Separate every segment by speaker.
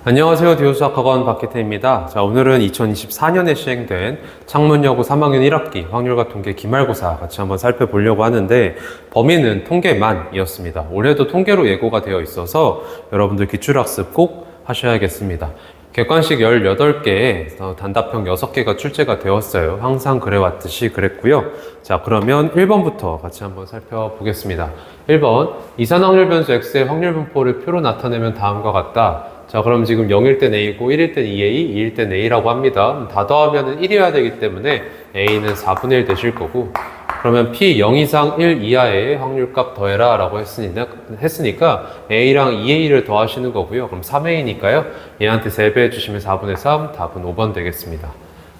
Speaker 1: 안녕하세요. 디오수학학원 박혜태입니다. 자, 오늘은 2024년에 시행된 창문여고 3학년 1학기 확률과 통계 기말고사 같이 한번 살펴보려고 하는데 범위는 통계만이었습니다. 올해도 통계로 예고가 되어 있어서 여러분들 기출학습 꼭 하셔야겠습니다. 객관식 18개에 단답형 6개가 출제가 되었어요. 항상 그래왔듯이 그랬고요. 자, 그러면 1번부터 같이 한번 살펴보겠습니다. 1번, 이산확률 변수 x의 확률 분포를 표로 나타내면 다음과 같다. 자, 그럼 지금 0일 땐 A고 1일 땐 2A, 2일 땐 A라고 합니다. 다 더하면 1이어야 되기 때문에 A는 4분의 1 되실 거고, 그러면 P 0 이상 1 이하의 확률값 더해라 라고 했으니까 A랑 2A를 더하시는 거고요. 그럼 3A니까요. 얘한테 3배 해주시면 4분의 3, 답은 5번 되겠습니다.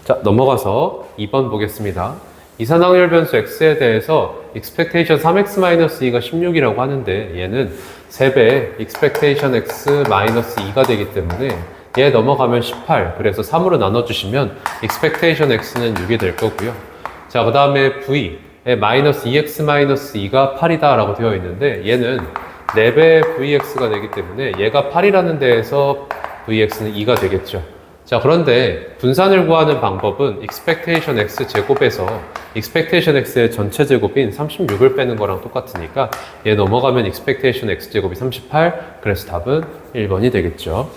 Speaker 1: 자, 넘어가서 2번 보겠습니다. 이산확률 변수 x에 대해서 expectation 3x-2가 16이라고 하는데 얘는 3배 expectation x-2가 되기 때문에 얘 넘어가면 18, 그래서 3으로 나눠주시면 expectation x는 6이 될 거고요. 자, 그 다음에 v의 마이너스 2x-2가 8이다 라고 되어 있는데 얘는 4배 vx가 되기 때문에 얘가 8이라는 데에서 vx는 2가 되겠죠. 자, 그런데 분산을 구하는 방법은 expectation x 제곱에서 expectation x의 전체 제곱인 36을 빼는 거랑 똑같으니까 얘 넘어가면 expectation x 제곱이 38, 그래서 답은 1번이 되겠죠.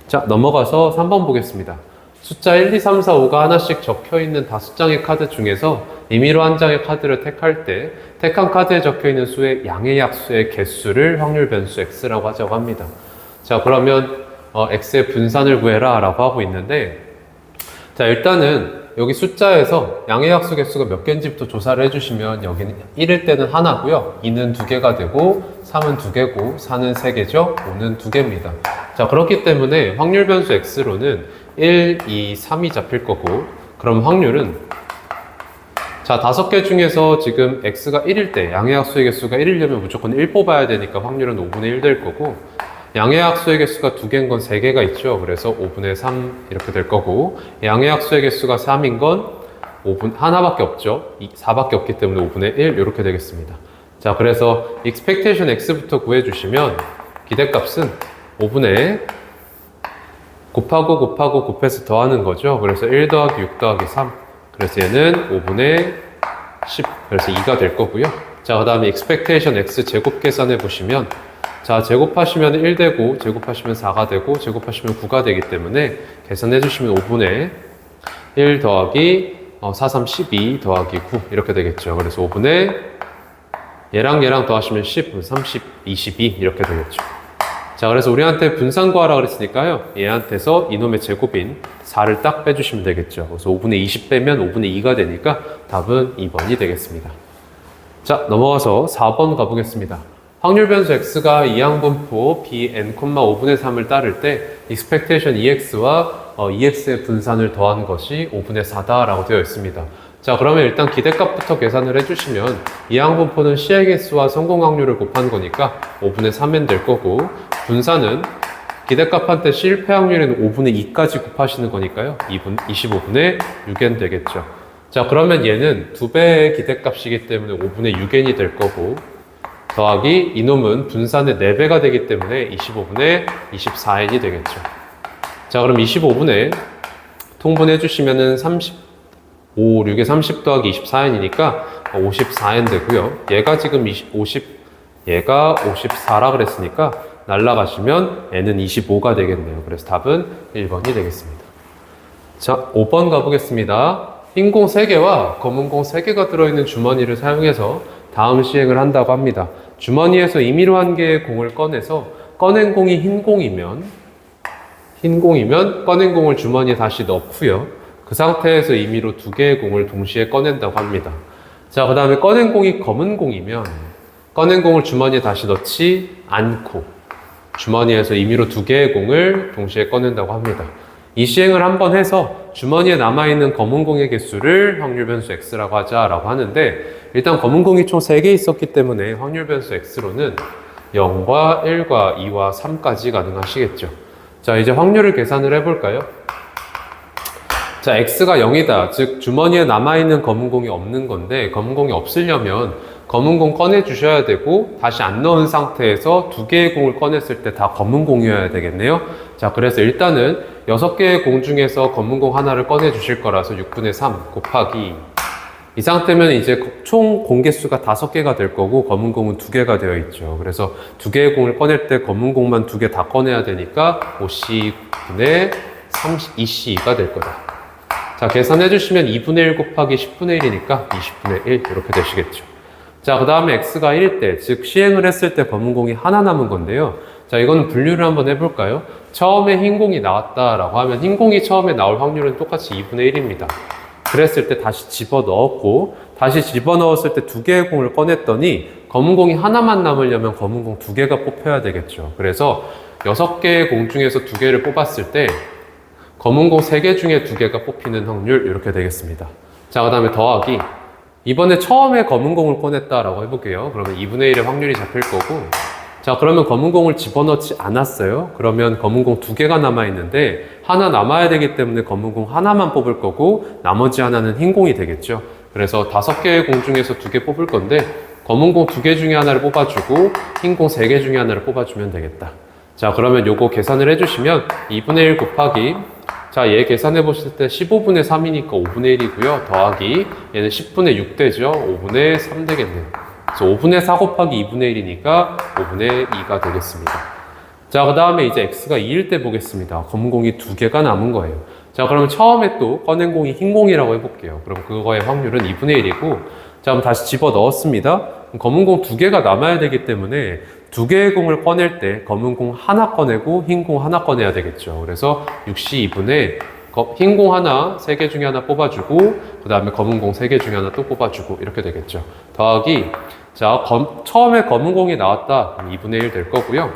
Speaker 1: 자, 넘어가서 3번 보겠습니다. 숫자 1, 2, 3, 4, 5가 하나씩 적혀있는 다섯 장의 카드 중에서 임의로 한 장의 카드를 택할 때 택한 카드에 적혀있는 수의 양의 약수의 개수를 확률 변수 x라고 하자고 합니다. 자, 그러면 x의 분산을 구해라 라고 하고 있는데, 자, 일단은 여기 숫자에서 양의 약수 개수가 몇 개인지부터 조사를 해주시면 여기는 1일 때는 하나고요, 2는 2개가 되고 3은 2개고 4는 3개죠, 5는 2개입니다. 자, 그렇기 때문에 확률 변수 x로는 1, 2, 3이 잡힐 거고, 그럼 확률은 자, 5개 중에서 지금 x가 1일 때 양의 약수의 개수가 1이려면 무조건 1 뽑아야 되니까 확률은 5분의 1 될 거고, 양의 약수의 개수가 2개인 건 3개가 있죠. 그래서 5분의 3 이렇게 될 거고, 양의 약수의 개수가 3인 건 하나밖에 없죠. 4밖에 없기 때문에 5분의 1 이렇게 되겠습니다. 자, 그래서 expectation x부터 구해주시면 기대값은 5분의 곱하고 곱해서 더하는 거죠. 그래서 1 더하기 6 더하기 3, 그래서 얘는 5분의 10, 그래서 2가 될 거고요. 자, 그 다음에 expectation x 제곱 계산해 보시면, 자, 제곱하시면 1 되고, 제곱하시면 4가 되고, 제곱하시면 9가 되기 때문에 계산해 주시면 5분의 1 더하기 4, 3, 12 더하기 9 이렇게 되겠죠. 그래서 5분의 얘랑 더하시면 10, 30, 22 이렇게 되겠죠. 자, 그래서 우리한테 분산 구하라 그랬으니까요, 얘한테서 이놈의 제곱인 4를 딱 빼주시면 되겠죠. 그래서 5분의 20 빼면 5분의 2가 되니까 답은 2번이 되겠습니다. 자, 넘어가서 4번 가보겠습니다. 확률 변수 x가 이항분포 bn, 5분의 3을 따를 때 expectation ex와 ex의 분산을 더한 것이 5분의 4다 라고 되어 있습니다. 자, 그러면 일단 기대값부터 계산을 해주시면 이항분포는 시행 횟수와 성공 확률을 곱한 거니까 5분의 3n 될 거고, 분산은 기대값한테 실패 확률은 5분의 2까지 곱하시는 거니까요, 25분의 6n 되겠죠. 자, 그러면 얘는 2배의 기대값이기 때문에 5분의 6n이 될 거고, 더하기 이놈은 분산의 4배가 되기 때문에 25분의 24n이 되겠죠. 자, 그럼 25분의 통분해 주시면은 5, 6에 30 더하기 24n이니까 54n 되고요. 얘가 지금 얘가 54라 그랬으니까 날라가시면 n은 25가 되겠네요. 그래서 답은 1번이 되겠습니다. 자, 5번 가보겠습니다. 흰 공 3개와 검은 공 3개가 들어있는 주머니를 사용해서 다음 시행을 한다고 합니다. 주머니에서 임의로 한 개의 공을 꺼내서 꺼낸 공이 흰 공이면 꺼낸 공을 주머니에 다시 넣고요. 그 상태에서 임의로 2개의 공을 동시에 꺼낸다고 합니다. 자, 그 다음에 꺼낸 공이 검은 공이면 꺼낸 공을 주머니에 다시 넣지 않고 주머니에서 임의로 2개의 공을 동시에 꺼낸다고 합니다. 이 시행을 한번 해서 주머니에 남아있는 검은 공의 개수를 확률 변수 x라고 하자라고 하는데, 일단 검은 공이 총 3개 있었기 때문에 확률 변수 x로는 0과 1과 2와 3까지 가능하시겠죠. 자, 이제 확률을 계산을 해볼까요? 자, x가 0이다. 즉 주머니에 남아있는 검은 공이 없는 건데, 검은 공이 없으려면 검은 공 꺼내 주셔야 되고 다시 안 넣은 상태에서 2개의 공을 꺼냈을 때 다 검은 공이어야 되겠네요. 자, 그래서 일단은 6개의 공 중에서 검은 공 하나를 꺼내 주실 거라서 6분의 3 곱하기 이 상태면 이제 총 공 개수가 5개가 될 거고 검은 공은 2개가 되어 있죠. 그래서 2개의 공을 꺼낼 때 검은 공만 2개 다 꺼내야 되니까 5C분의 2C가 될 거다. 자, 계산해 주시면 2분의 1 곱하기 10분의 1이니까 20분의 1 이렇게 되시겠죠. 자, 그 다음에 x가 1일 때, 즉 시행을 했을 때 검은 공이 하나 남은 건데요. 자, 이거는 분류를 한번 해볼까요? 처음에 흰 공이 나왔다라고 하면 흰 공이 처음에 나올 확률은 똑같이 2분의 1입니다. 그랬을 때 다시 집어넣었고 다시 집어넣었을 때 2개의 공을 꺼냈더니 검은 공이 하나만 남으려면 검은 공 2개가 뽑혀야 되겠죠. 그래서 6개의 공 중에서 2개를 뽑았을 때 검은 공 3개 중에 2개가 뽑히는 확률 이렇게 되겠습니다. 자, 그 다음에 더하기 이번에 처음에 검은 공을 꺼냈다라고 해볼게요. 그러면 2분의 1의 확률이 잡힐 거고 자, 그러면 검은 공을 집어넣지 않았어요. 그러면 검은 공 2개가 남아있는데 하나 남아야 되기 때문에 검은 공 하나만 뽑을 거고 나머지 하나는 흰 공이 되겠죠. 그래서 5개의 공 중에서 2개 뽑을 건데 검은 공 2개 중에 하나를 뽑아주고 흰 공 3개 중에 하나를 뽑아주면 되겠다. 자, 그러면 요거 계산을 해주시면 2분의 1 곱하기 자, 얘 계산해 보실 때 15분의 3이니까 5분의 1이고요. 더하기 얘는 10분의 6 되죠. 5분의 3 되겠네요. 그래서 5분의 4 곱하기 2분의 1이니까 5분의 2가 되겠습니다. 자, 그 다음에 이제 x가 2일 때 보겠습니다. 검은 공이 2개가 남은 거예요. 자, 그러면 처음에 또 꺼낸 공이 흰 공이라고 해볼게요. 그럼 그거의 확률은 2분의 1이고 자, 그럼 다시 집어 넣었습니다. 검은 공 2개가 남아야 되기 때문에 2개의 공을 꺼낼 때 검은 공 하나 꺼내고 흰 공 하나 꺼내야 되겠죠. 그래서 6C 2분의 흰 공 하나 3개 중에 하나 뽑아주고 그 다음에 검은 공 3개 중에 하나 또 뽑아주고 이렇게 되겠죠. 더하기 자, 처음에 검은 공이 나왔다. 그럼 2분의 1 될 거고요.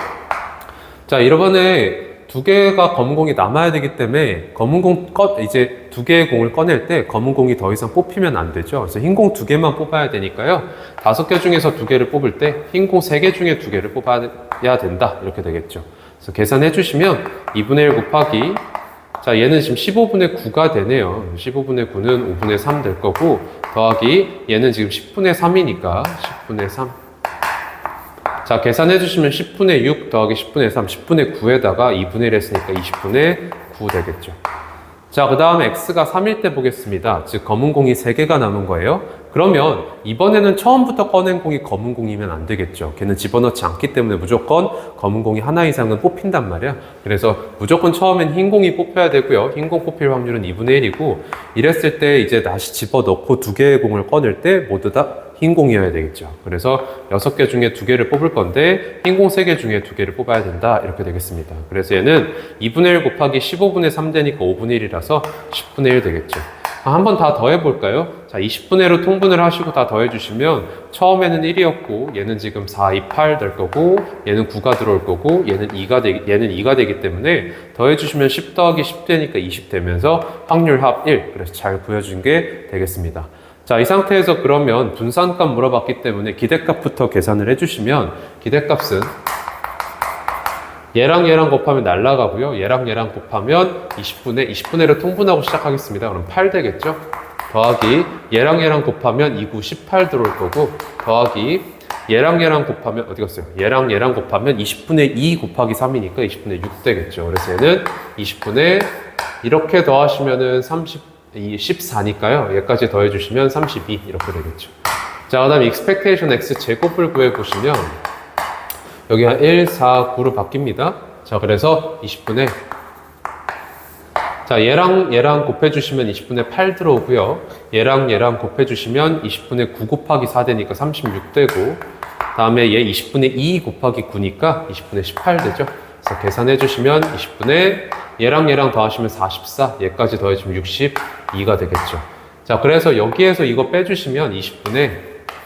Speaker 1: 자, 이번에 2개가 검은 공이 남아야 되기 때문에 검은 공 이제 2개의 공을 꺼낼 때 검은 공이 더 이상 뽑히면 안 되죠. 그래서 흰 공 2개만 뽑아야 되니까요. 5개 중에서 2개를 뽑을 때 흰 공 3개 중에 2개를 뽑아야 된다. 이렇게 되겠죠. 그래서 계산해 주시면 2분의 1 곱하기 자, 얘는 지금 15분의 9가 되네요. 15분의 9는 5분의 3 될 거고 더하기 얘는 지금 10분의 3이니까 10분의 3 자, 계산해 주시면 10분의 6 더하기 10분의 3 10분의 9에다가 2분의 1 했으니까 20분의 9 되겠죠. 자, 그 다음에 x가 3일 때 보겠습니다. 즉 검은 공이 3개가 남은 거예요. 그러면 이번에는 처음부터 꺼낸 공이 검은 공이면 안 되겠죠. 걔는 집어넣지 않기 때문에 무조건 검은 공이 하나 이상은 뽑힌단 말이야. 그래서 무조건 처음엔 흰 공이 뽑혀야 되고요. 흰 공 뽑힐 확률은 2분의 1이고 이랬을 때 이제 다시 집어넣고 2개의 공을 꺼낼 때 모두 다 흰 공이어야 되겠죠. 그래서 6개 중에 2개를 뽑을 건데 흰 공 3개 중에 2개를 뽑아야 된다. 이렇게 되겠습니다. 그래서 얘는 2분의 1 곱하기 15분의 3 되니까 5분의 1이라서 10분의 1 되겠죠. 한 번 다 더해볼까요? 자, 20분의 1로 통분을 하시고 다 더해주시면 처음에는 1이었고 얘는 지금 4, 2, 8 될 거고 얘는 9가 들어올 거고 얘는 2가 되기 때문에 더해주시면 10 더하기 10 되니까 20 되면서 확률 합 1. 그래서 잘 구해준 게 되겠습니다. 자, 이 상태에서 그러면 분산값 물어봤기 때문에 기대값부터 계산을 해주시면 기대값은 얘랑 얘랑 곱하면 날라가고요. 얘랑 얘랑 곱하면 20분의 1을 통분하고 시작하겠습니다. 그럼 8 되겠죠? 더하기 얘랑 얘랑 곱하면 2, 9, 18 들어올 거고 더하기 얘랑 얘랑 곱하면 어디 갔어요? 얘랑 얘랑 곱하면 20분의 2 곱하기 3이니까 20분의 6 되겠죠. 그래서 얘는 20분의 이렇게 더하시면은 14니까요. 얘까지 더해주시면 32 이렇게 되겠죠. 자, 그 다음에 expectation x 제곱을 구해보시면 여기가 1, 4, 9로 바뀝니다. 자, 그래서 20분의 자, 얘랑 얘랑 곱해주시면 20분의 8 들어오고요. 얘랑 얘랑 곱해주시면 20분의 9 곱하기 4 되니까 36 되고 다음에 얘 20분의 2 곱하기 9니까 20분의 18 되죠. 그래서 계산해 주시면 20분의 얘랑 얘랑 더하시면 44 얘까지 더해주면 62가 되겠죠. 자, 그래서 여기에서 이거 빼주시면 20분의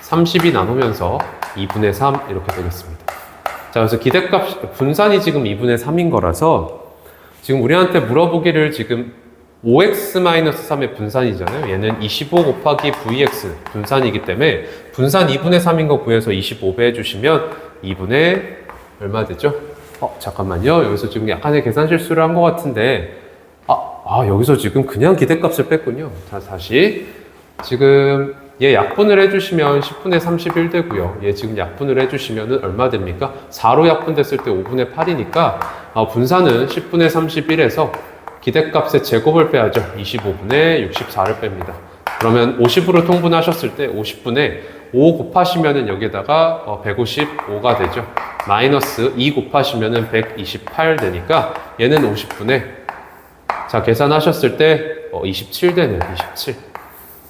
Speaker 1: 30이 나누면서 2분의 3 이렇게 되겠습니다. 자, 그래서 기대값 분산이 지금 2분의 3인 거라서 지금 우리한테 물어보기를 지금 5x-3의 분산이잖아요. 얘는 25 곱하기 vx 분산이기 때문에 분산 2분의 3인 거 구해서 25배 해주시면 2분의 얼마 되죠? 잠깐만요. 여기서 지금 약간의 계산 실수를 한 것 같은데 여기서 지금 그냥 기대값을 뺐군요. 자, 다시 지금 얘 약분을 해주시면 10분의 31 되고요. 얘 지금 약분을 해주시면 얼마 됩니까? 4로 약분됐을 때 5분의 8이니까 분산은 10분의 31에서 기대값의 제곱을 빼야죠. 25분의 64를 뺍니다. 그러면 50으로 통분하셨을 때 50분의 5 곱하시면은 여기에다가 155가 되죠. 마이너스 2 곱하시면은 128 되니까 얘는 50분의 자 계산하셨을 때 27 되네요. 27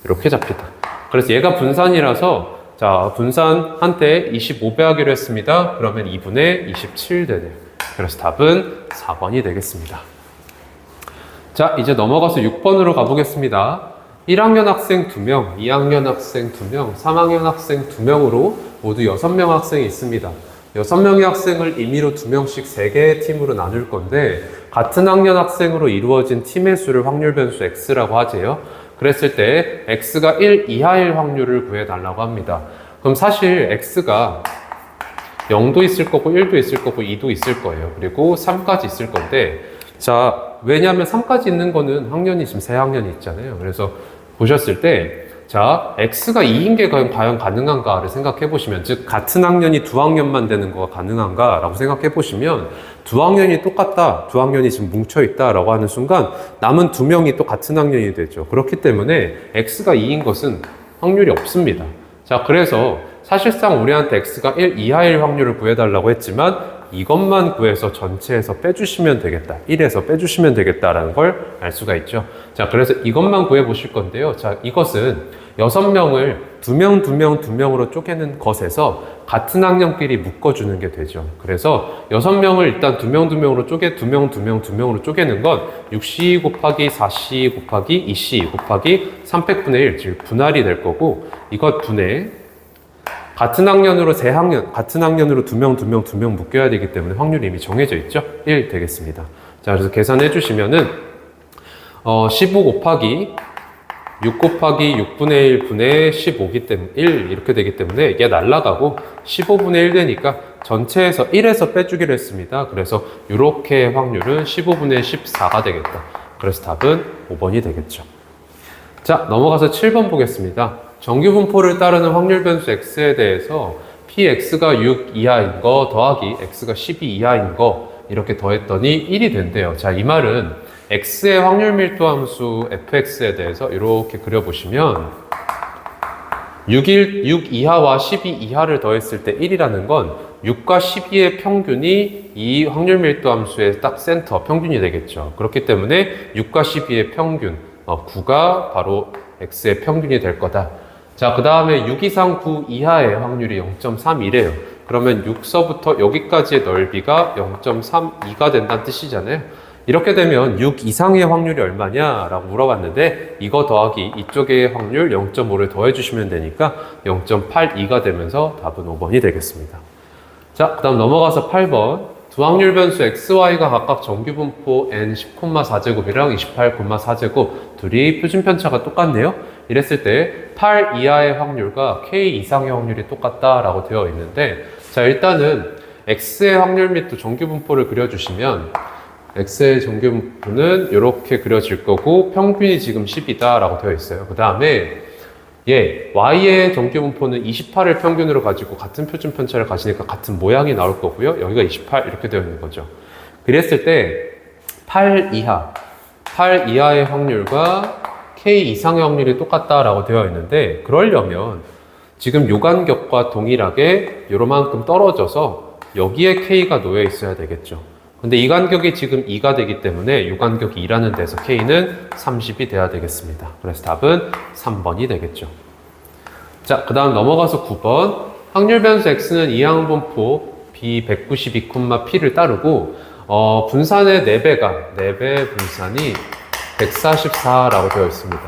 Speaker 1: 이렇게 잡히다. 그래서 얘가 분산이라서 자 분산한테 25 빼하기로 했습니다. 그러면 2분의 27 되네요. 그래서 답은 4번이 되겠습니다. 자 이제 넘어가서 6번으로 가보겠습니다. 1학년 학생 2명, 2학년 학생 2명, 3학년 학생 2명으로 모두 6명 학생이 있습니다. 6명의 학생을 임의로 2명씩 3개의 팀으로 나눌 건데 같은 학년 학생으로 이루어진 팀의 수를 확률 변수 x라고 하재요. 그랬을 때 x가 1 이하일 확률을 구해달라고 합니다. 그럼 사실 x가 0도 있을 거고 1도 있을 거고 2도 있을 거예요. 그리고 3까지 있을 건데 자 왜냐하면 3까지 있는 거는 학년이 지금 3학년이 있잖아요. 그래서 보셨을 때 자 x가 2인 게 과연 가능한가를 생각해 보시면 즉 같은 학년이 2학년만 되는 거가 가능한가 라고 생각해 보시면 2학년이 똑같다, 2학년이 지금 뭉쳐 있다 라고 하는 순간 남은 2명이 또 같은 학년이 되죠. 그렇기 때문에 x가 2인 것은 확률이 없습니다. 자 그래서 사실상 우리한테 x가 1 이하일 확률을 구해달라고 했지만 이것만 구해서 전체에서 빼주시면 되겠다. 1에서 빼주시면 되겠다라는 걸 알 수가 있죠. 자, 그래서 이것만 구해 보실 건데요. 자, 이것은 6명을 2명, 2명, 2명으로 쪼개는 것에서 같은 학년끼리 묶어주는 게 되죠. 그래서 6명을 일단 2명, 2명으로 2명, 2명, 2명으로 쪼개는 건 6C 곱하기 4C 곱하기 2C 곱하기 300분의 1, 즉 분할이 될 거고 이것 분해 같은 학년으로 3학년, 같은 학년으로 2명, 2명, 2명 묶여야 되기 때문에 확률이 이미 정해져 있죠. 1 되겠습니다. 자, 그래서 계산해 주시면은 15 곱하기 6 곱하기 6분의 1 분의 15기 때문에 1 이렇게 되기 때문에 이게 날라가고 15분의 1 되니까 전체에서 1에서 빼주기로 했습니다. 그래서 이렇게 확률은 15분의 14가 되겠다. 그래서 답은 5번이 되겠죠. 자, 넘어가서 7번 보겠습니다. 정규분포를 따르는 확률 변수 x에 대해서 px가 6 이하인 거 더하기 x가 12 이하인 거 이렇게 더했더니 1이 된대요. 자, 이 말은 x의 확률 밀도 함수 fx에 대해서 이렇게 그려보시면 6 이하와 12 이하를 더했을 때 1이라는 건 6과 12의 평균이 이 확률 밀도 함수의 딱 센터 평균이 되겠죠. 그렇기 때문에 6과 12의 평균 9가 바로 x의 평균이 될 거다. 자, 그 다음에 6 이상 9 이하의 확률이 0.31이래요. 그러면 6서부터 여기까지의 넓이가 0.32가 된다는 뜻이잖아요. 이렇게 되면 6 이상의 확률이 얼마냐 라고 물어봤는데 이거 더하기 이쪽의 확률 0.5를 더해주시면 되니까 0.82가 되면서 답은 5번이 되겠습니다. 자, 그 다음 넘어가서 8번 두 확률 변수 xy가 각각 정규분포 n 10,4제곱이랑 28,4제곱 둘이 표준편차가 똑같네요. 이랬을 때 8 이하의 확률과 k 이상의 확률이 똑같다라고 되어 있는데 자 일단은 x의 확률 및 또 정규분포를 그려주시면 x의 정규분포는 이렇게 그려질 거고 평균이 지금 10이다 라고 되어 있어요. 그 다음에 y의 정규분포는 28을 평균으로 가지고 같은 표준편차를 가지니까 같은 모양이 나올 거고요. 여기가 28 이렇게 되어 있는 거죠. 그랬을 때 8 이하의 확률과 k 이상의 확률이 똑같다라고 되어 있는데 그러려면 지금 요 간격과 동일하게 요만큼 떨어져서 여기에 k가 놓여 있어야 되겠죠. 근데 이 간격이 지금 2가 되기 때문에 요 간격이 2라는 데서 k는 30이 돼야 되겠습니다. 그래서 답은 3번이 되겠죠. 자, 그 다음 넘어가서 9번 확률 변수 x는 이항분포 b 192,p를 따르고 분산의 4배 분산이 144라고 되어 있습니다.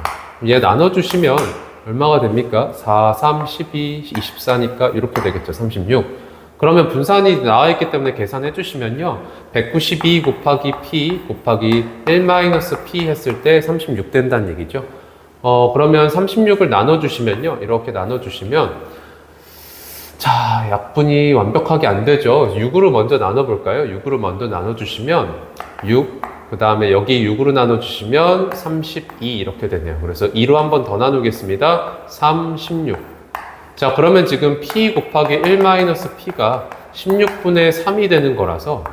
Speaker 1: 얘 나눠주시면 얼마가 됩니까? 4, 3, 12, 24니까 이렇게 되겠죠. 36. 그러면 분산이 나와있기 때문에 계산해 주시면요. 192 곱하기 p 곱하기 1-p 했을 때 36 된다는 얘기죠. 그러면 36을 나눠주시면요. 이렇게 나눠주시면 자, 약분이 완벽하게 안 되죠. 6으로 먼저 나눠볼까요? 6으로 먼저 나눠주시면 6 그 다음에 여기 6으로 나눠주시면 32 이렇게 되네요. 그래서 2로 한 번 더 나누겠습니다. 36. 자, 그러면 지금 P 곱하기 1 마이너스 P가 16분의 3이 되는 거라서,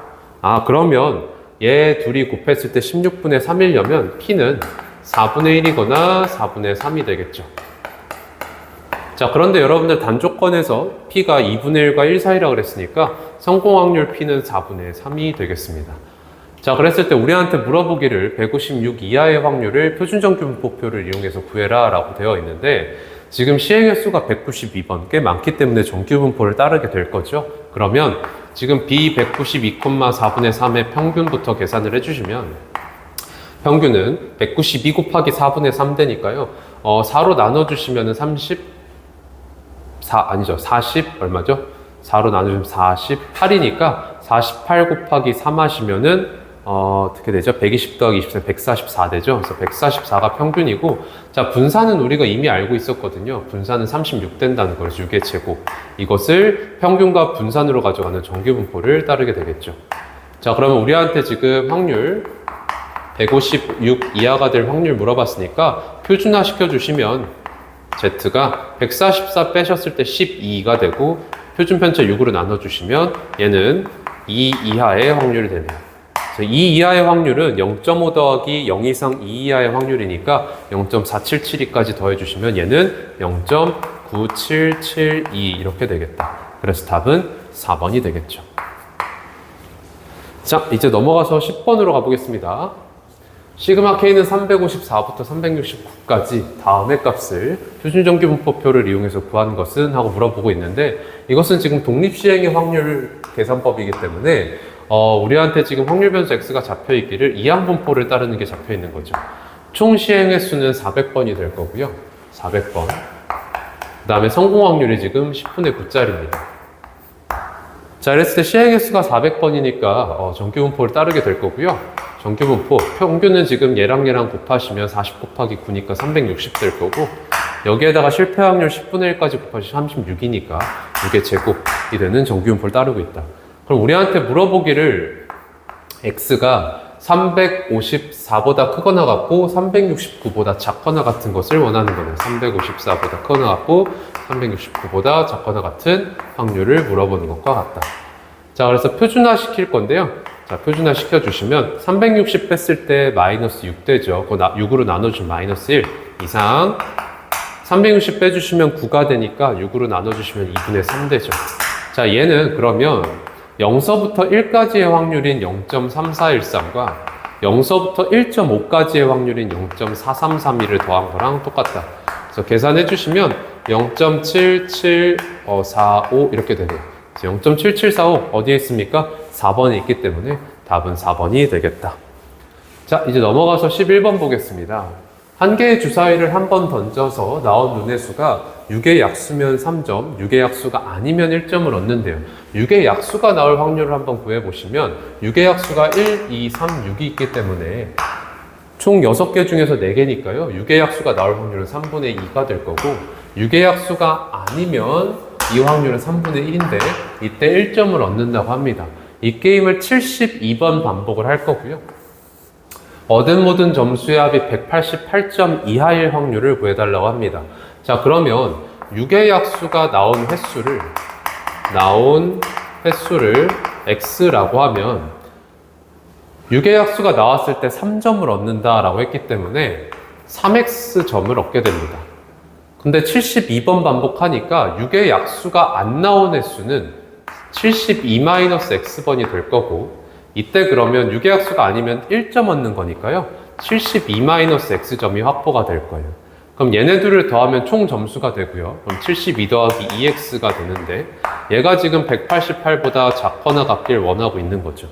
Speaker 1: 그러면 얘 둘이 곱했을 때 16분의 3이려면 P는 4분의 1이거나 4분의 3이 되겠죠. 자, 그런데 여러분들 단조건에서 P가 2분의 1과 1 사이라고 그랬으니까 성공 확률 P는 4분의 3이 되겠습니다. 자, 그랬을 때 우리한테 물어보기를 156 이하의 확률을 표준정규분포표를 이용해서 구해라 라고 되어 있는데, 지금 시행의 수가 192번, 꽤 많기 때문에 정규분포를 따르게 될 거죠. 그러면 지금 B 192,4분의 3의 평균부터 계산을 해주시면, 평균은 192 곱하기 4분의 3 되니까요. 4로 나눠주시면 40 얼마죠? 4로 나눠주면 48이니까 48 곱하기 3 하시면은 어떻게 되죠? 120 더하기 24, 144 되죠? 그래서 144가 평균이고, 자, 분산은 우리가 이미 알고 있었거든요. 분산은 36 된다는 걸, 6의 제곱. 이것을 평균과 분산으로 가져가는 정규분포를 따르게 되겠죠. 자, 그러면 우리한테 지금 확률 156 이하가 될 확률 물어봤으니까 표준화 시켜주시면 Z가 144 빼셨을 때 12가 되고, 표준 편차 6으로 나눠주시면 얘는 2 이하의 확률이 되네요. 2 이하의 확률은 0.5 더하기 0 이상 2 이하의 확률이니까 0.4772까지 더해주시면 얘는 0.9772 이렇게 되겠다. 그래서 답은 4번이 되겠죠. 자, 이제 넘어가서 10번으로 가보겠습니다. 시그마 K는 354부터 369까지 다음의 값을 표준정규분포표를 이용해서 구한 것은? 하고 물어보고 있는데, 이것은 지금 독립시행의 확률 계산법이기 때문에 우리한테 지금 확률 변수 X가 잡혀 있기를 이항분포를 따르는 게 잡혀 있는 거죠. 총 시행의 수는 400번이 될 거고요. 400번. 그 다음에 성공 확률이 지금 10분의 9짜리입니다. 자, 이랬을 때 시행의 수가 400번이니까 정규분포를 따르게 될 거고요. 정규분포 평균은 지금 얘랑 곱하시면 40 곱하기 9니까 360 될 거고, 여기에다가 실패 확률 10분의 1까지 곱하시면 36이니까 6의 제곱이 되는 정규분포를 따르고 있다. 그럼 우리한테 물어보기를 X가 354보다 크거나 같고 369보다 작거나 같은 것을 원하는 거네요. 354보다 크거나 같고 369보다 작거나 같은 확률을 물어보는 것과 같다. 자, 그래서 표준화 시킬 건데요. 자, 표준화 시켜주시면 360 뺐을 때 마이너스 6 되죠. 그거 6으로 나눠주면 마이너스 1 이상, 360 빼주시면 9가 되니까 6으로 나눠주시면 2분의 3 되죠. 자, 얘는 그러면 0서부터 1까지의 확률인 0.3413과 0서부터 1.5까지의 확률인 0.4332를 더한 거랑 똑같다. 그래서 계산해 주시면 0.7745 이렇게 되네요. 0.7745 어디에 있습니까? 4번에 있기 때문에 답은 4번이 되겠다. 자, 이제 넘어가서 11번 보겠습니다. 한 개의 주사위를 한 번 던져서 나온 눈의 수가 6의 약수면 3점, 6의 약수가 아니면 1점을 얻는데요. 6의 약수가 나올 확률을 한번 구해보시면 6의 약수가 1, 2, 3, 6이 있기 때문에 총 6개 중에서 4개니까요. 6의 약수가 나올 확률은 3분의 2가 될 거고, 6의 약수가 아니면 이 확률은 3분의 1인데 이때 1점을 얻는다고 합니다. 이 게임을 72번 반복을 할 거고요. 얻은 모든 점수의 합이 188점 이하일 확률을 구해달라고 합니다. 자, 그러면 6의 약수가 나온 횟수를 x라고 하면 6의 약수가 나왔을 때 3점을 얻는다라고 했기 때문에 3x점을 얻게 됩니다. 근데 72번 반복하니까 6의 약수가 안 나온 횟수는 72-x번이 될 거고, 이때 그러면 6의 약수가 아니면 1점 얻는 거니까요. 72-x점이 확보가 될 거예요. 그럼 얘네들을 더하면 총 점수가 되고요. 그럼 72 더하기 2x가 되는데, 얘가 지금 188보다 작거나 같길 원하고 있는 거죠.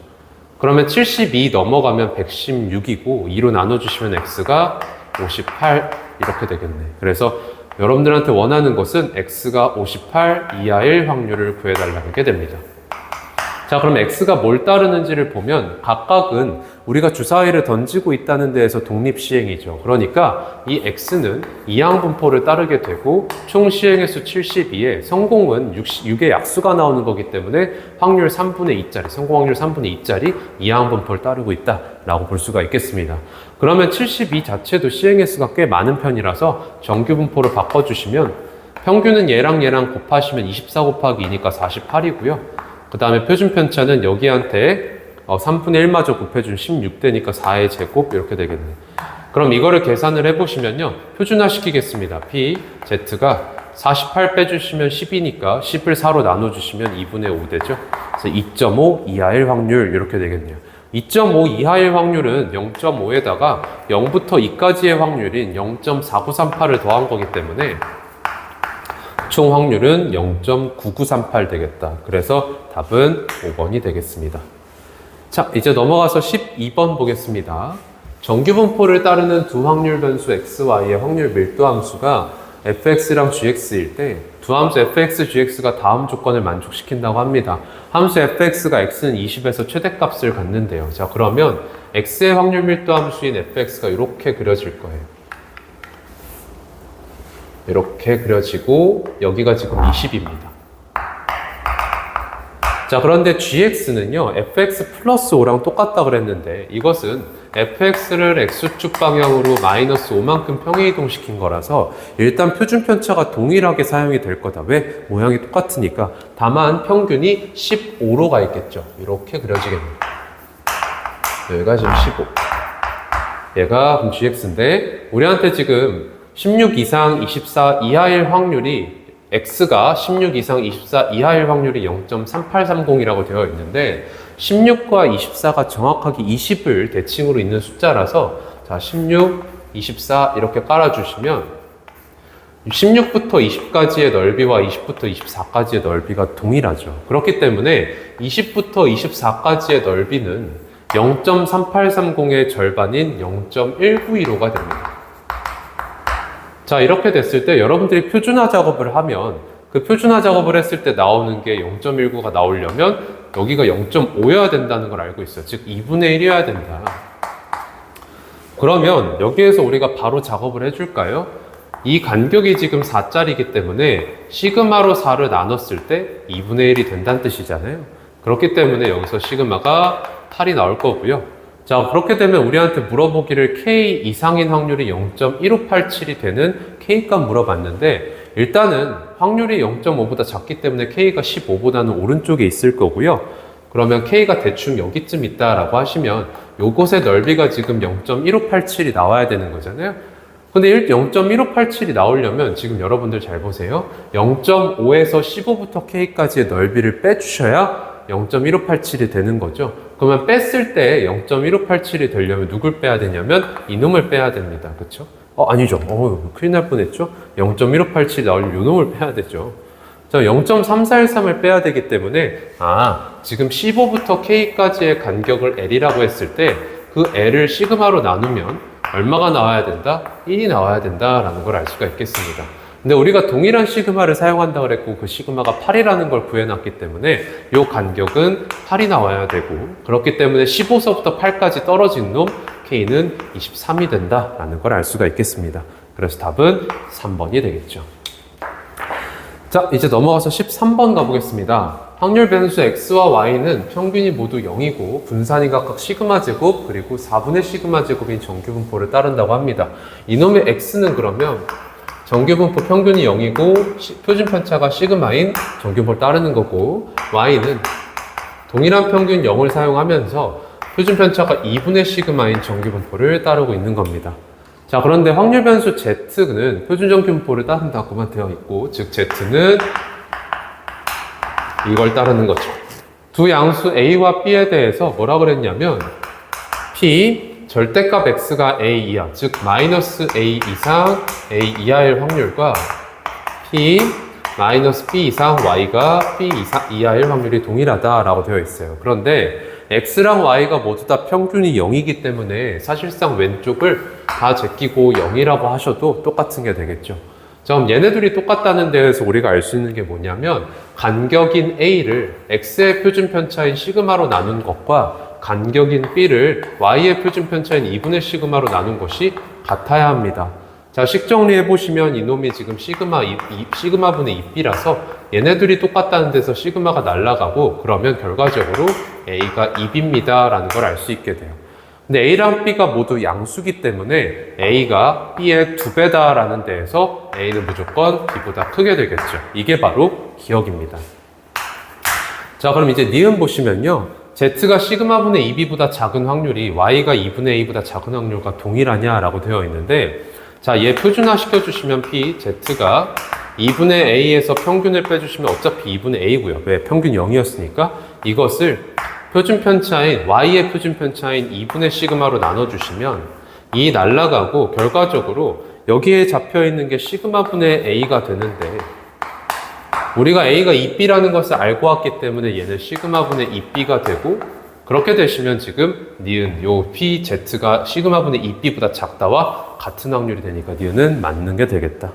Speaker 1: 그러면 72 넘어가면 116이고 2로 나눠주시면 x가 58 이렇게 되겠네. 그래서 여러분들한테 원하는 것은 x가 58 이하일 확률을 구해달라는 게 됩니다. 자, 그럼 x가 뭘 따르는지를 보면 각각은 우리가 주사위를 던지고 있다는 데에서 독립시행이죠. 그러니까 이 x는 이항분포를 따르게 되고 총 시행횟수 72에 성공은 6의 약수가 나오는 거기 때문에 확률 3분의 2짜리, 성공 확률 3분의 2짜리 이항분포를 따르고 있다라고 볼 수가 있겠습니다. 그러면 72 자체도 시행횟수가 꽤 많은 편이라서 정규분포를 바꿔주시면 평균은 얘랑 곱하시면 24 곱하기 2니까 48이고요. 그 다음에 표준편차는 여기한테 3분의 1마저 곱해준 16대니까 4의 제곱 이렇게 되겠네요. 그럼 이거를 계산을 해보시면요. 표준화 시키겠습니다. P, Z가 48 빼주시면 10이니까 10을 4로 나눠주시면 2분의 5 되죠. 그래서 2.5 이하일 확률 이렇게 되겠네요. 2.5 이하일 확률은 0.5에다가 0부터 2까지의 확률인 0.4938을 더한 거기 때문에 총 확률은 0.9938 되겠다. 그래서 답은 5번이 되겠습니다. 자, 이제 넘어가서 12번 보겠습니다. 정규분포를 따르는 두 확률 변수 xy의 확률 밀도 함수가 fx랑 gx일 때 두 함수 fx, gx가 다음 조건을 만족시킨다고 합니다. 함수 fx가 x는 20에서 최대값을 갖는데요. 자, 그러면 x의 확률 밀도 함수인 fx가 이렇게 그려질 거예요. 이렇게 그려지고 여기가 지금 20입니다. 자, 그런데 gx는요 fx 플러스 5랑 똑같다 그랬는데 이것은 fx를 x축 방향으로 마이너스 5만큼 평행이동시킨 거라서 일단 표준편차가 동일하게 사용이 될 거다. 왜? 모양이 똑같으니까. 다만 평균이 15로 가 있겠죠. 이렇게 그려지겠네요. 여기가 지금 15. 얘가 그럼 gx인데 우리한테 지금 16 이상 24 이하일 확률이 x가 16 이상 24 이하일 확률이 0.3830이라고 되어 있는데 16과 24가 정확하게 20을 대칭으로 있는 숫자라서 자 16, 24 이렇게 깔아주시면 16부터 20까지의 넓이와 20부터 24까지의 넓이가 동일하죠. 그렇기 때문에 20부터 24까지의 넓이는 0.3830의 절반인 0.192로가 됩니다. 자, 이렇게 됐을 때 여러분들이 표준화 작업을 하면 그 표준화 작업을 했을 때 나오는 게 0.19가 나오려면 여기가 0.5여야 된다는 걸 알고 있어요. 즉 2분의 1이어야 된다. 그러면 여기에서 우리가 바로 작업을 해줄까요? 이 간격이 지금 4짜리이기 때문에 시그마로 4를 나눴을 때 2분의 1이 된다는 뜻이잖아요. 그렇기 때문에 여기서 시그마가 8이 나올 거고요. 자, 그렇게 되면 우리한테 물어보기를 K 이상인 확률이 0.1587이 되는 K값 물어봤는데 일단은 확률이 0.5보다 작기 때문에 K가 15보다는 오른쪽에 있을 거고요. 그러면 K가 대충 여기쯤 있다라고 하시면 요곳의 넓이가 지금 0.1587이 나와야 되는 거잖아요. 근데 0.1587이 나오려면 지금 여러분들 잘 보세요. 0.5에서 15부터 K까지의 넓이를 빼주셔야 0.1587이 되는 거죠. 그러면 뺐을 때 0.1587이 되려면 누굴 빼야 되냐면 이놈을 빼야 됩니다. 그쵸? 아니죠. 큰일 날 뻔했죠. 0.1587이 나오려면 이놈을 빼야 되죠. 자, 0.3413을 빼야 되기 때문에 지금 15부터 K까지의 간격을 L이라고 했을 때 그 L을 시그마로 나누면 얼마가 나와야 된다? 1이 나와야 된다라는 걸 알 수가 있겠습니다. 근데 우리가 동일한 시그마를 사용한다고 그랬고 그 시그마가 8이라는 걸 구해놨기 때문에 이 간격은 8이 나와야 되고 그렇기 때문에 15서부터 8까지 떨어진 놈 K는 23이 된다라는 걸 알 수가 있겠습니다. 그래서 답은 3번이 되겠죠. 자, 이제 넘어가서 13번 가보겠습니다. 확률 변수 x와 y는 평균이 모두 0이고 분산이 각각 시그마 제곱 그리고 4분의 시그마 제곱인 정규분포를 따른다고 합니다. 이놈의 x는 그러면 정규분포 평균이 0이고 표준편차가 시그마인 정규분포를 따르는 거고 y는 동일한 평균 0을 사용하면서 표준편차가 2분의 시그마인 정규분포를 따르고 있는 겁니다. 자, 그런데 확률 변수 z는 표준정규분포를 따른다고만 되어 있고 즉 z는 이걸 따르는 거죠. 두 양수 a와 b에 대해서 뭐라 그랬냐면 p 절대값 x가 a 이하, 즉 마이너스 a 이상 a 이하일 확률과 p 마이너스 b 이상 y가 b 이하일 확률이 동일하다라고 되어 있어요. 그런데 x랑 y가 모두 다 평균이 0이기 때문에 사실상 왼쪽을 다 제끼고 0이라고 하셔도 똑같은 게 되겠죠. 자, 자, 그럼 얘네들이 똑같다는 데에서 우리가 알 수 있는 게 뭐냐면 간격인 A를 X의 표준 편차인 시그마로 나눈 것과 간격인 B를 Y의 표준 편차인 2분의 시그마로 나눈 것이 같아야 합니다. 자, 식 정리해 보시면 이놈이 지금 시그마분의 2B라서 얘네들이 똑같다는 데서 시그마가 날아가고 그러면 결과적으로 A가 2B입니다 라는 걸 알 수 있게 돼요. 근데 A랑 B가 모두 양수기 때문에 A가 B의 2배다 라는 데에서 A는 무조건 B보다 크게 되겠죠. 이게 바로 기억입니다. 자, 그럼 이제 니은 보시면요. Z가 시그마분의 2B보다 작은 확률이 Y가 2분의 A보다 작은 확률과 동일하냐라고 되어 있는데, 자, 얘 표준화 시켜주시면 P, Z가 2분의 A에서 평균을 빼주시면 어차피 2분의 A고요. 왜? 평균 0이었으니까 이것을 표준 편차인 Y의 표준 편차인 2분의 시그마로 나눠주시면 이 날라가고 결과적으로 여기에 잡혀있는 게 시그마분의 A가 되는데 우리가 A가 2B라는 것을 알고 왔기 때문에 얘는 시그마분의 2B가 되고 그렇게 되시면 지금 니은 요 P, Z가 시그마분의 2B보다 작다와 같은 확률이 되니까 니은은 맞는 게 되겠다.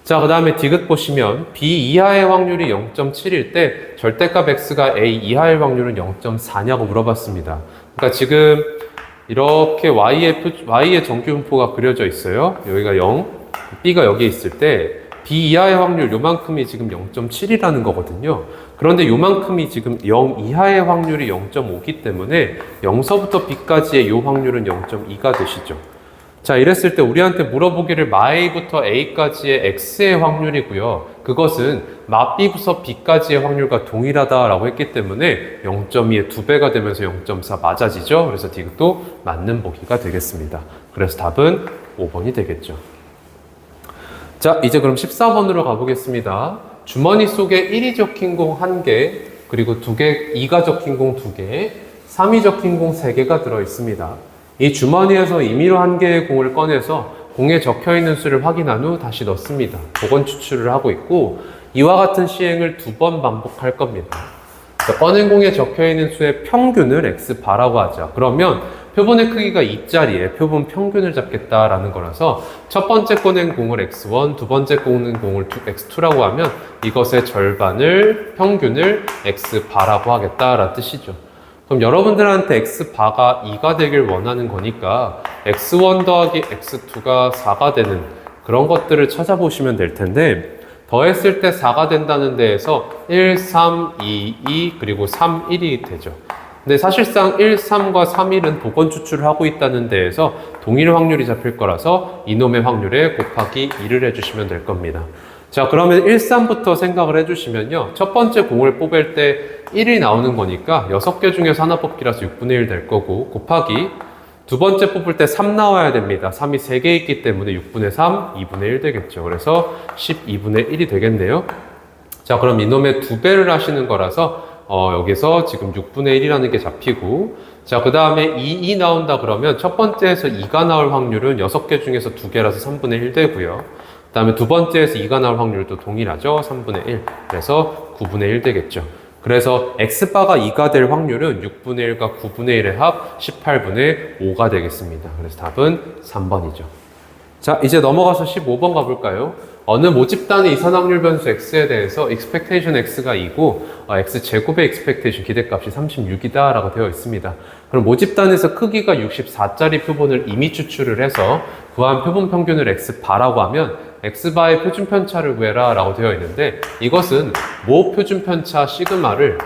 Speaker 1: 자, 그 다음에 디귿 보시면 B 이하의 확률이 0.7일 때 절대값 X가 A 이하의 확률은 0.4냐고 물어봤습니다. 그러니까 지금 이렇게 Y의 정규분포가 그려져 있어요. 여기가 0, B가 여기에 있을 때 B 이하의 확률 요만큼이 지금 0.7이라는 거거든요. 그런데 요만큼이 지금 0 이하의 확률이 0.5기 때문에 0서부터 B까지의 요 확률은 0.2가 되시죠. 자, 이랬을 때 우리한테 물어보기를 마A부터 A까지의 X의 확률이고요. 그것은 마B부터 B까지의 확률과 동일하다라고 했기 때문에 0.2의 2배가 되면서 0.4 맞아지죠. 그래서 디귿도 맞는 보기가 되겠습니다. 그래서 답은 5번이 되겠죠. 자, 이제 그럼 14번으로 가보겠습니다. 주머니 속에 1이 적힌 공 1개, 그리고 2가 적힌 공 2개, 3이 적힌 공 3개가 들어있습니다. 이 주머니에서 임의로 1개의 공을 꺼내서 공에 적혀있는 수를 확인한 후 다시 넣습니다. 복원 추출을 하고 있고 이와 같은 시행을 2번 반복할 겁니다. 꺼낸 공에 적혀있는 수의 평균을 X바라고 하죠. 그러면 표본의 크기가 2짜리에 표본 평균을 잡겠다라는 거라서 첫 번째 꺼낸 공을 X1, 두 번째 꺼낸 공을 X2라고 하면 이것의 절반을 평균을 X바라고 하겠다라는 뜻이죠. 그럼 여러분들한테 X바가 2가 되길 원하는 거니까 X1 더하기 X2가 4가 되는 그런 것들을 찾아보시면 될 텐데 더했을 때 4가 된다는 데에서 1, 3, 2, 2 그리고 3, 1이 되죠. 근데 사실상 1, 3과 3, 1은 복원 추출을 하고 있다는 데에서 동일 확률이 잡힐 거라서 이놈의 확률에 곱하기 2를 해주시면 될 겁니다. 자, 그러면 1, 3부터 생각을 해주시면요. 첫 번째 공을 뽑을 때 1이 나오는 거니까 6개 중에서 하나 뽑기라서 6분의 1 될 거고 곱하기 두 번째 뽑을 때 3 나와야 됩니다. 3이 3개 있기 때문에 6분의 3, 2분의 1 되겠죠. 그래서 12분의 1이 되겠네요. 자, 그럼 이놈의 2배를 하시는 거라서 여기서 지금 6분의 1이라는 게 잡히고 자, 그 다음에 2 나온다 그러면 첫 번째에서 2가 나올 확률은 6개 중에서 2개라서 3분의 1 되고요. 그 다음에 두 번째에서 2가 나올 확률도 동일하죠. 3분의 1. 그래서 9분의 1 되겠죠. 그래서 X바가 2가 될 확률은 6분의 1과 9분의 1의 합 18분의 5가 되겠습니다. 그래서 답은 3번이죠. 자, 이제 넘어가서 15번 가볼까요? 어느 모집단의 이산확률 변수 X에 대해서 expectation X가 2고 X제곱의 expectation 기대값이 36이다 라고 되어 있습니다. 그럼 모집단에서 크기가 64짜리 표본을 이미 추출을 해서 구한 표본 평균을 X바라고 하면 X바의 표준 편차를 구해라 라고 되어 있는데 이것은 모 표준 편차 시그마를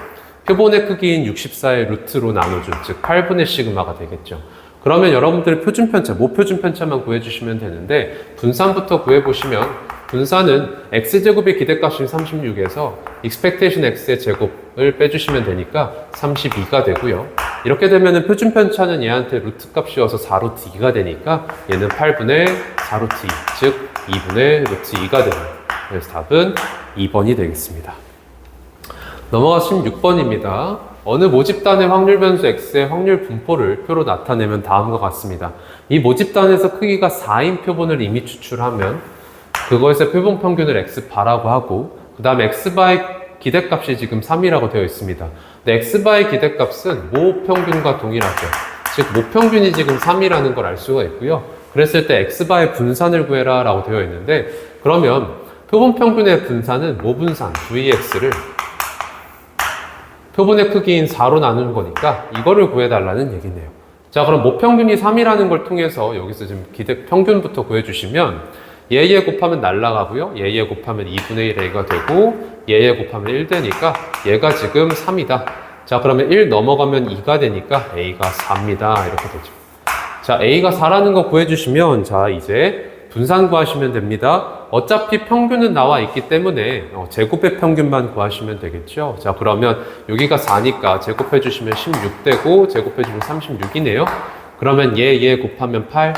Speaker 1: 표본의 크기인 64의 루트로 나눠준 즉 8분의 시그마가 되겠죠. 그러면 여러분들의 표준 편차, 모 표준 편차만 구해주시면 되는데 분산부터 구해보시면 분산은 X제곱의 기대값인 36에서 expectation X의 제곱을 빼주시면 되니까 32가 되고요. 이렇게 되면 표준 편차는 얘한테 루트 값이어서 4루트 2가 되니까 얘는 8분의 4루트 2, 즉 2분의 루트 2가 됩니다. 그래서 답은 2번이 되겠습니다. 넘어가서 16번입니다. 어느 모집단의 확률 변수 X의 확률 분포를 표로 나타내면 다음과 같습니다. 이 모집단에서 크기가 4인 표본을 이미 추출하면 그것의 표본 평균을 X바라고 하고 그 다음에 X바의 기대값이 지금 3이라고 되어 있습니다. 근데 X바의 기대값은 모 평균과 동일하죠. 즉 모 평균이 지금 3이라는 걸 알 수가 있고요. 그랬을 때 X바의 분산을 구해라 라고 되어 있는데 그러면 표본 평균의 분산은 모분산 VX를 표본의 크기인 4로 나누는 거니까 이거를 구해달라는 얘기네요. 자, 그럼 모평균이 3이라는 걸 통해서 여기서 지금 기대 평균부터 구해주시면 얘 곱하면 날라가고요. 얘 곱하면 2분의 1a가 되고 얘 곱하면 1 되니까 얘가 지금 3이다. 자, 그러면 1 넘어가면 2가 되니까 a가 4입니다. 이렇게 되죠. 자, a가 4라는 거 구해주시면 자, 이제 분산 구하시면 됩니다. 어차피 평균은 나와 있기 때문에 제곱의 평균만 구하시면 되겠죠. 자, 그러면 여기가 4니까 제곱해 주시면 16 되고 제곱해 주면 36이네요. 그러면 얘 곱하면 8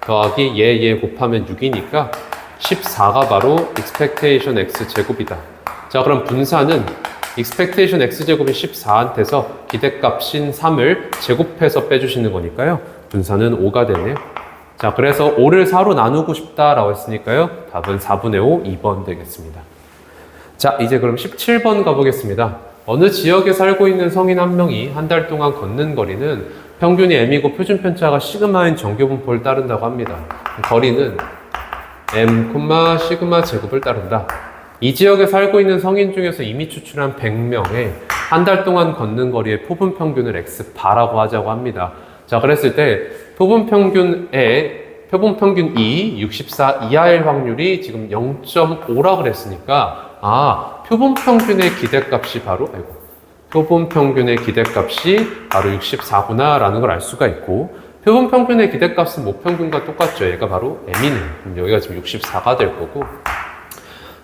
Speaker 1: 더하기 얘 곱하면 6이니까 14가 바로 expectation x 제곱이다. 자, 그럼 분산은 expectation x 제곱인 14한테서 기대값인 3을 제곱해서 빼주시는 거니까요. 분산은 5가 되네요. 자, 그래서 5를 4로 나누고 싶다라고 했으니까요. 답은 4분의 5, 2번 되겠습니다. 자, 이제 그럼 17번 가보겠습니다. 어느 지역에 살고 있는 성인 한 명이 한 달 동안 걷는 거리는 평균이 m이고 표준 편차가 시그마인 정규 분포를 따른다고 합니다. 거리는 m, 시그마 제곱을 따른다. 이 지역에 살고 있는 성인 중에서 이미 추출한 100명의 한 달 동안 걷는 거리의 표본 평균을 x바라고 하자고 합니다. 자, 그랬을 때 표본 평균 2, 64 이하일 확률이 지금 0.5라 그랬으니까 표본 평균의 기대값이 바로 표본 평균의 기대값이 바로 64구나 라는 걸 알 수가 있고 표본 평균의 기대값은 모평균과 똑같죠. 얘가 바로 m이네요. 그럼 여기가 지금 64가 될 거고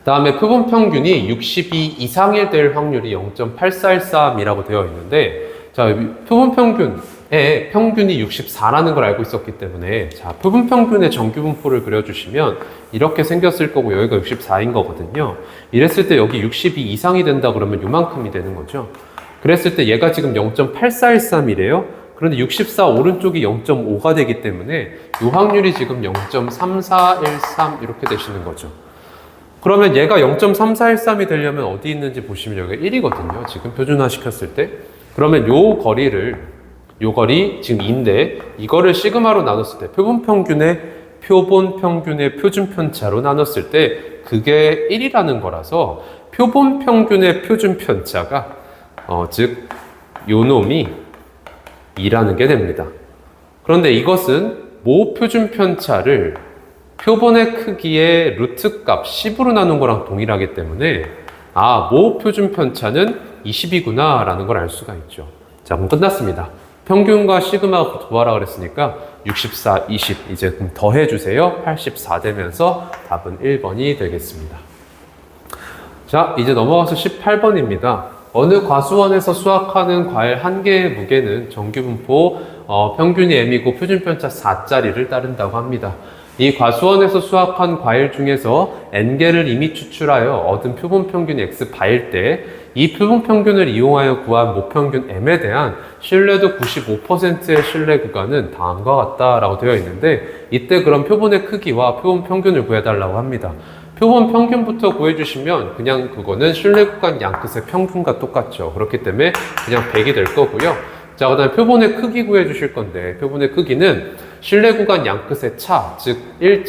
Speaker 1: 다음에 표본 평균이 62 이상일 될 확률이 0.8413이라고 되어 있는데 자, 표본 평균의 평균이 64라는 걸 알고 있었기 때문에 자, 표본 평균의 정규 분포를 그려주시면 이렇게 생겼을 거고 여기가 64인 거거든요. 이랬을 때 여기 62 이상이 된다 그러면 요만큼이 되는 거죠. 그랬을 때 얘가 지금 0.8413이래요. 그런데 64 오른쪽이 0.5가 되기 때문에 이 확률이 지금 0.3413 이렇게 되시는 거죠. 그러면 얘가 0.3413이 되려면 어디 있는지 보시면 여기가 1이거든요. 지금 표준화 시켰을 때. 그러면 요 거리 지금 2인데 이거를 시그마로 나눴을 때 표본 평균의 표준 편차로 나눴을 때 그게 1이라는 거라서 표본 평균의 표준 편차가 즉 요 놈이 2라는 게 됩니다. 그런데 이것은 모 표준 편차를 표본의 크기의 루트 값 10으로 나눈 거랑 동일하기 때문에 모 표준 편차는 20이구나 라는 걸 알 수가 있죠. 자, 그럼 끝났습니다. 평균과 시그마 구하라 그랬으니까 64, 20 이제 그럼 더해주세요. 84 되면서 답은 1번이 되겠습니다. 자, 이제 넘어가서 18번입니다. 어느 과수원에서 수확하는 과일 한 개의 무게는 정규분포 평균이 m이고 표준편차 4짜리를 따른다고 합니다. 이 과수원에서 수확한 과일 중에서 n개를 이미 추출하여 얻은 표본 평균이 x바일 때 이 표본 평균을 이용하여 구한 모평균 m에 대한 신뢰도 95%의 신뢰 구간은 다음과 같다라고 되어 있는데 이때 그럼 표본의 크기와 표본 평균을 구해달라고 합니다. 표본 평균부터 구해주시면 그냥 그거는 신뢰 구간 양 끝의 평균과 똑같죠. 그렇기 때문에 그냥 100이 될 거고요. 자, 그 다음에 표본의 크기 구해주실 건데 표본의 크기는 신뢰 구간 양 끝의 차, 즉 1.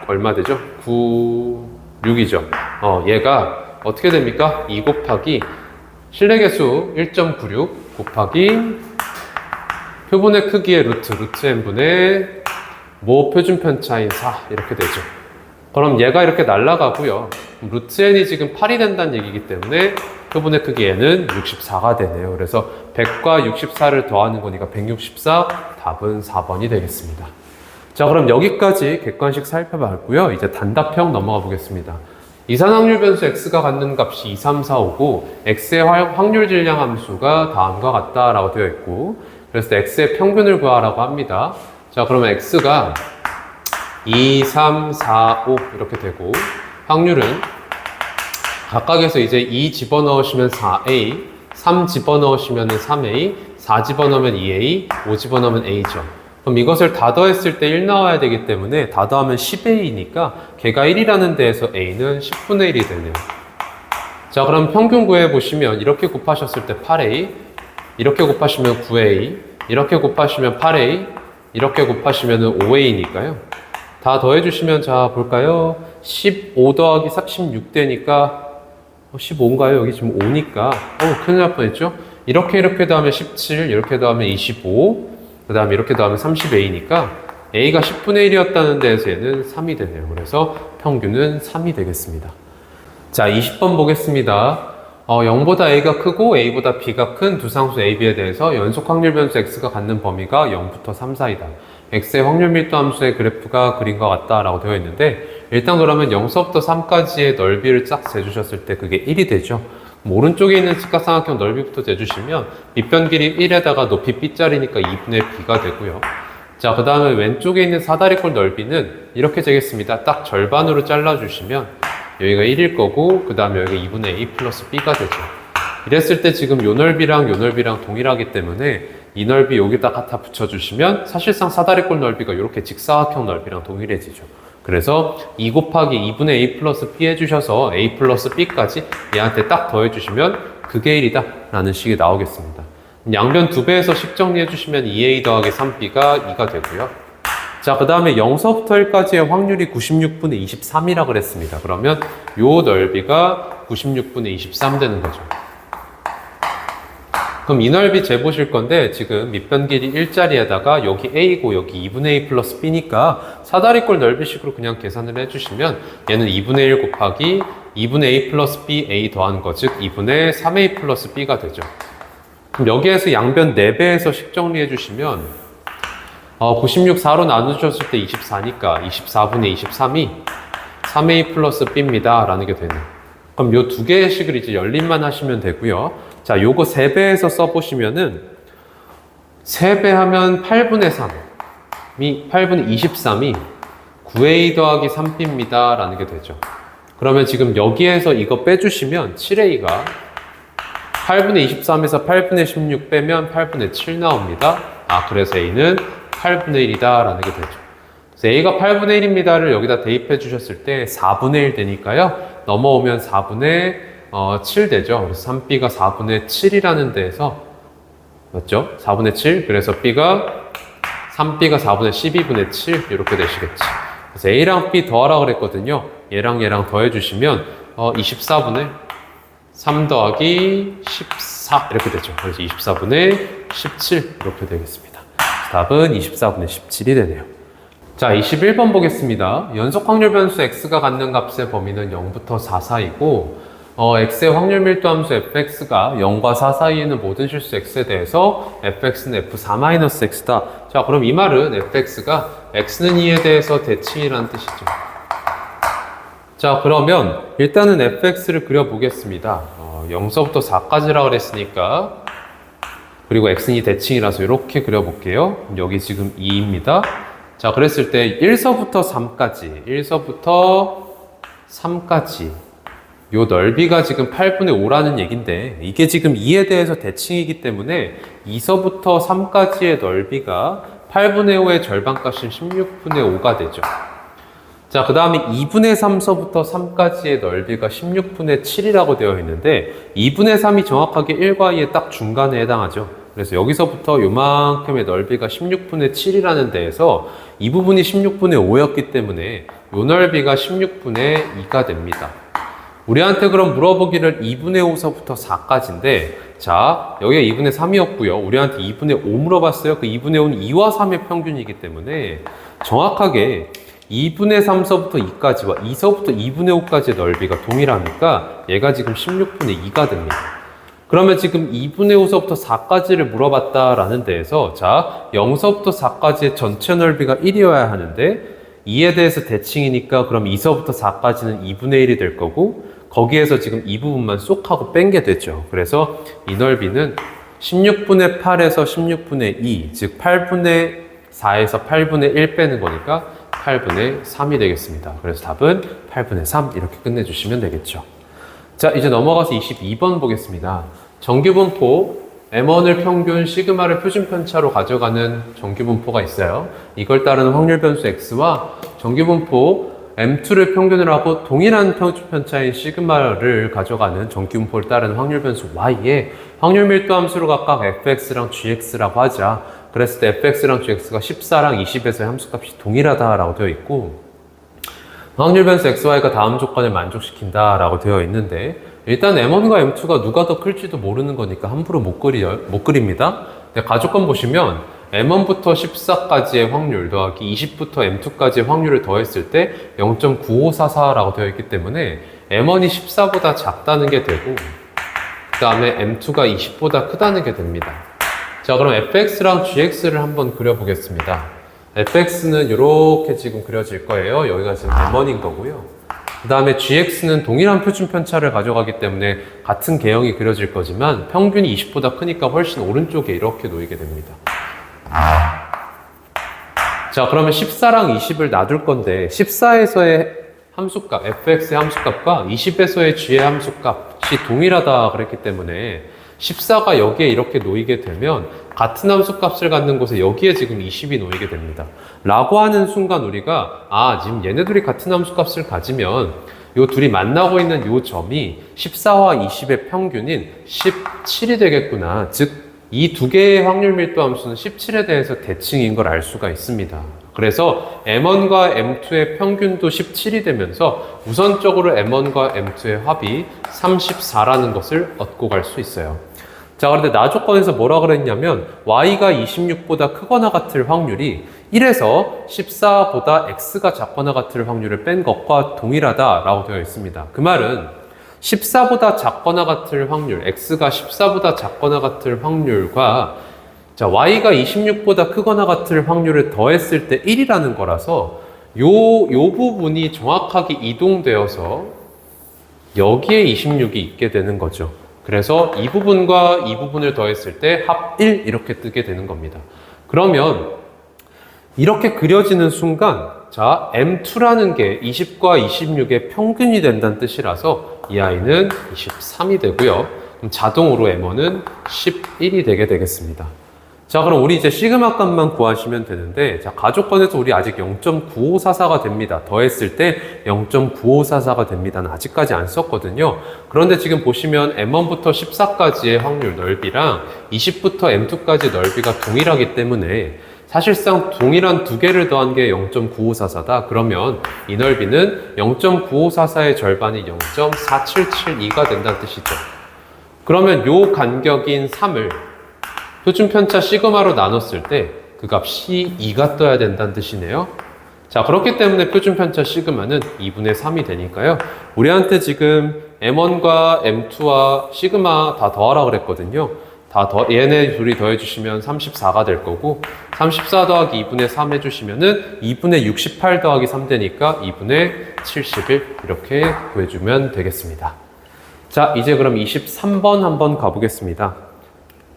Speaker 1: 얼마 되죠? 96이죠. 얘가 어떻게 됩니까? 2 곱하기 신뢰 개수 1.96 곱하기 표본의 크기의 루트 n분의 모 표준 편차인 4 이렇게 되죠. 그럼 얘가 이렇게 날아가고요. 루트 n이 지금 8이 된다는 얘기이기 때문에 표본의 크기 n은 64가 되네요. 그래서 100과 64를 더하는 거니까 164, 답은 4번이 되겠습니다. 자, 그럼 여기까지 객관식 살펴봤고요. 이제 단답형 넘어가 보겠습니다. 이산확률 변수 x가 갖는 값이 2, 3, 4, 5고 x의 확률 질량 함수가 다음과 같다라고 되어 있고 그래서 x의 평균을 구하라고 합니다. 자, 그러면 x가 2, 3, 4, 5 이렇게 되고 확률은 각각에서 이제 2 집어넣으시면 4a, 3 집어넣으시면 3a, 4 집어넣으면 2a, 5 집어넣으면 a죠. 그럼 이것을 다 더했을 때 1 나와야 되기 때문에 다 더하면 10a니까 걔가 1이라는 데에서 a는 10분의 1이 되네요. 자, 그럼 평균 구해보시면 이렇게 곱하셨을 때 8a, 이렇게 곱하시면 9a, 이렇게 곱하시면 8a, 이렇게 곱하시면 5a니까요. 다 더해주시면 자 볼까요? 15 더하기 16 되니까 15인가요? 여기 지금 5니까 큰일 날 뻔했죠? 이렇게 더하면 17, 이렇게 더하면 25, 그 다음에 이렇게 더하면 30a니까 a가 10분의 1이었다는 데에서 얘는 3이 되네요. 그래서 평균은 3이 되겠습니다. 자, 20번 보겠습니다. 0보다 a가 크고 a보다 b가 큰 두 상수 a, b에 대해서 연속 확률 변수 x가 갖는 범위가 0부터 3 사이다. x의 확률 밀도 함수의 그래프가 그린 것 같다 라고 되어 있는데, 일단 그러면 0서부터 3까지의 넓이를 쫙 재주셨을 때 그게 1이 되죠. 오른쪽에 있는 직각삼각형 넓이부터 재주시면 밑변 길이 1에다가 높이 b짜리니까 2분의 b가 되고요. 자, 그 다음에 왼쪽에 있는 사다리꼴 넓이는 이렇게 재겠습니다. 딱 절반으로 잘라주시면 여기가 1일 거고, 그 다음에 여기가 2분의 a 플러스 b가 되죠. 이랬을 때 지금 요 넓이랑 요 넓이랑 동일하기 때문에 이 넓이 여기다 갖다 붙여주시면 사실상 사다리꼴 넓이가 이렇게 직사각형 넓이랑 동일해지죠. 그래서 2 곱하기 2분의 a 플러스 b 해주셔서 a 플러스 b까지 얘한테 딱 더해주시면 그게 1이다 라는 식이 나오겠습니다. 양변 2배에서 식 정리해주시면 2a 더하기 3b가 2가 되고요. 자, 그 다음에 0서부터 1까지의 확률이 96분의 23이라 그랬습니다. 그러면 요 넓이가 96분의 23 되는 거죠. 그럼 이 넓이 재보실 건데, 지금 밑변 길이 1짜리에다가 여기 a고 여기 2분의 a 플러스 b니까 사다리꼴 넓이식으로 그냥 계산을 해주시면 얘는 2분의 1 곱하기 2분의 a 플러스 b a 더한 거, 즉 2분의 3a 플러스 b가 되죠. 그럼 여기에서 양변 4배에서 식 정리해 주시면 96 4로 나누셨을 때 24니까 24분의 23이 3a 플러스 b입니다 라는 게 되네요. 그럼 요 두 개의 식을 이제 연립만 하시면 되고요. 자, 요거 3배에서 써보시면은 3배 하면 8분의 3이 8분의 23이 9a 더하기 3b입니다 라는 게 되죠. 그러면 지금 여기에서 이거 빼주시면 7a가 8분의 23에서 8분의 16 빼면 8분의 7 나옵니다. 그래서 a는 8분의 1이다 라는 게 되죠. 그래서 a가 8분의 1입니다를 여기다 대입해 주셨을 때 4분의 1 되니까요. 넘어오면 4분의 7 되죠. 그래서 3b가 4분의 7이라는 데에서 맞죠? 4분의 7. 그래서 3b가 4분의 12분의 7 이렇게 되시겠지. 그래서 a랑 b 더하라 그랬거든요. 얘랑 얘랑 더해주시면 24분의 3 더하기 14 이렇게 되죠. 그래서 24분의 17 이렇게 되겠습니다. 답은 24분의 17이 되네요. 자, 21번 보겠습니다. 연속 확률 변수 x가 갖는 값의 범위는 0부터 4 사이고 x의 확률 밀도 함수 fx가 0과 4 사이에는 모든 실수 x에 대해서 fx는 f4-x다. 자, 그럼 이 말은 fx가 x는 2에 대해서 대칭이라는 뜻이죠. 자, 그러면 일단은 fx를 그려보겠습니다. 0서부터 4까지라 그랬으니까, 그리고 x는 2 대칭이라서 이렇게 그려볼게요. 여기 지금 2입니다. 자, 그랬을 때 1서부터 3까지 요 넓이가 지금 8분의 5라는 얘긴데, 이게 지금 2에 대해서 대칭이기 때문에 2서부터 3까지의 넓이가 8분의 5의 절반값인 16분의 5가 되죠. 자, 그 다음에 2분의 3서부터 3까지의 넓이가 16분의 7이라고 되어 있는데, 2분의 3이 정확하게 1과 2의 딱 중간에 해당하죠. 그래서 여기서부터 요만큼의 넓이가 16분의 7이라는 데에서 이 부분이 16분의 5였기 때문에 요 넓이가 16분의 2가 됩니다. 우리한테 그럼 물어보기를 2분의 5서부터 4까지인데, 자, 여기가 2분의 3이었고요. 우리한테 2분의 5 물어봤어요. 그 2분의 5는 2와 3의 평균이기 때문에 정확하게 2분의 3서부터 2까지와 2서부터 2분의 5까지의 넓이가 동일하니까 얘가 지금 16분의 2가 됩니다. 그러면 지금 2분의 5서부터 4까지를 물어봤다라는 데에서, 자, 0서부터 4까지의 전체 넓이가 1이어야 하는데 2에 대해서 대칭이니까 그럼 2서부터 4까지는 2분의 1이 될 거고, 거기에서 지금 이 부분만 쏙 하고 뺀 게 됐죠. 그래서 이 넓이는 16분의 8에서 16분의 2, 즉 8분의 4에서 8분의 1 빼는 거니까 8분의 3이 되겠습니다. 그래서 답은 8분의 3 이렇게 끝내주시면 되겠죠. 자, 이제 넘어가서 22번 보겠습니다. 정규분포 M1을 평균 시그마를 표준편차로 가져가는 정규분포가 있어요. 이걸 따르는 확률 변수 X와 정규분포 M2를 평균을 하고 동일한 표준편차인 시그마를 가져가는 정규분포를 따르는 확률 변수 Y에 확률 밀도 함수로 각각 fx랑 gx라고 하자. 그랬을 때 fx랑 gx가 14랑 20에서의 함수값이 동일하다라고 되어 있고, 확률 변수 xy가 다음 조건을 만족시킨다라고 되어 있는데, 일단 m1과 m2가 누가 더 클지도 모르는 거니까 함부로 못 그립니다. 근데 가조건 보시면 m1부터 14까지의 확률 더하기 20부터 m2까지의 확률을 더했을 때 0.9544라고 되어 있기 때문에 m1이 14보다 작다는 게 되고, 그 다음에 m2가 20보다 크다는 게 됩니다. 자, 그럼 fx랑 gx를 한번 그려보겠습니다. fx는 이렇게 지금 그려질 거예요. 여기가 지금 m1인 거고요. 그 다음에 gx는 동일한 표준 편차를 가져가기 때문에 같은 개형이 그려질 거지만 평균이 20보다 크니까 훨씬 오른쪽에 이렇게 놓이게 됩니다. 자, 그러면 14랑 20을 놔둘 건데 14에서의 함수값, fx의 함수값과 20에서의 g의 함수값이 동일하다 그랬기 때문에 14가 여기에 이렇게 놓이게 되면 같은 함수값을 갖는 곳에 여기에 지금 20이 놓이게 됩니다. 라고 하는 순간 우리가 지금 얘네들이 같은 함수값을 가지면 요 둘이 만나고 있는 요 점이 14와 20의 평균인 17이 되겠구나. 즉 이 두 개의 확률 밀도 함수는 17에 대해서 대칭인 걸 알 수가 있습니다. 그래서 m1과 m2의 평균도 17이 되면서 우선적으로 m1과 m2의 합이 34라는 것을 얻고 갈 수 있어요. 자, 그런데 나 조건에서 뭐라 그랬냐면 y가 26보다 크거나 같을 확률이 1에서 14보다 x가 작거나 같을 확률을 뺀 것과 동일하다라고 되어 있습니다. 그 말은 14보다 작거나 같을 확률, x가 14보다 작거나 같을 확률과 자, y가 26보다 크거나 같을 확률을 더했을 때 1이라는 거라서 요 부분이 정확하게 이동되어서 여기에 26이 있게 되는 거죠. 그래서 이 부분과 이 부분을 더했을 때 합 1 이렇게 뜨게 되는 겁니다. 그러면 이렇게 그려지는 순간 자, m2라는 게 20과 26의 평균이 된다는 뜻이라서 이 아이는 23이 되고요. 그럼 자동으로 m1은 11이 되게 되겠습니다. 자, 그럼 우리 이제 시그마 값만 구하시면 되는데, 자, 가족권에서 우리 아직 0.9544가 됩니다. 더했을 때 0.9544가 됩니다는 아직까지 안 썼거든요. 그런데 지금 보시면 m1부터 14까지의 확률 넓이랑 20부터 m2까지 넓이가 동일하기 때문에 사실상 동일한 두 개를 더한 게 0.9544다. 그러면 이 넓이는 0.9544의 절반이 0.4772가 된다는 뜻이죠. 그러면 요 간격인 3을 표준 편차 시그마로 나눴을 때 그 값이 2가 떠야 된다는 뜻이네요. 자, 그렇기 때문에 표준 편차 시그마는 2분의 3이 되니까요. 우리한테 지금 m1과 m2와 시그마 다 더하라 그랬거든요. 얘네 둘이 더해주시면 34가 될 거고 34 더하기 2분의 3 해주시면은 2분의 68 더하기 3 되니까 2분의 71 이렇게 구해주면 되겠습니다. 자, 이제 그럼 23번 한번 가보겠습니다.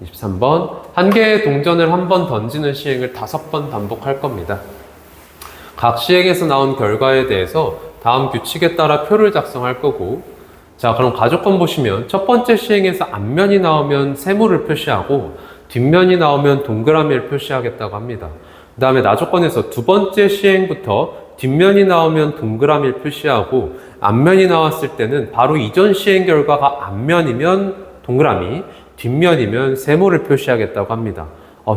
Speaker 1: 23번 한 개의 동전을 한 번 던지는 시행을 5번 반복할 겁니다. 각 시행에서 나온 결과에 대해서 다음 규칙에 따라 표를 작성할 거고, 자, 그럼 가족권 보시면 첫 번째 시행에서 앞면이 나오면 세모를 표시하고 뒷면이 나오면 동그라미를 표시하겠다고 합니다. 그 다음에 나조건에서 두 번째 시행부터 뒷면이 나오면 동그라미를 표시하고 앞면이 나왔을 때는 바로 이전 시행 결과가 앞면이면 동그라미, 뒷면이면 세모를 표시하겠다고 합니다.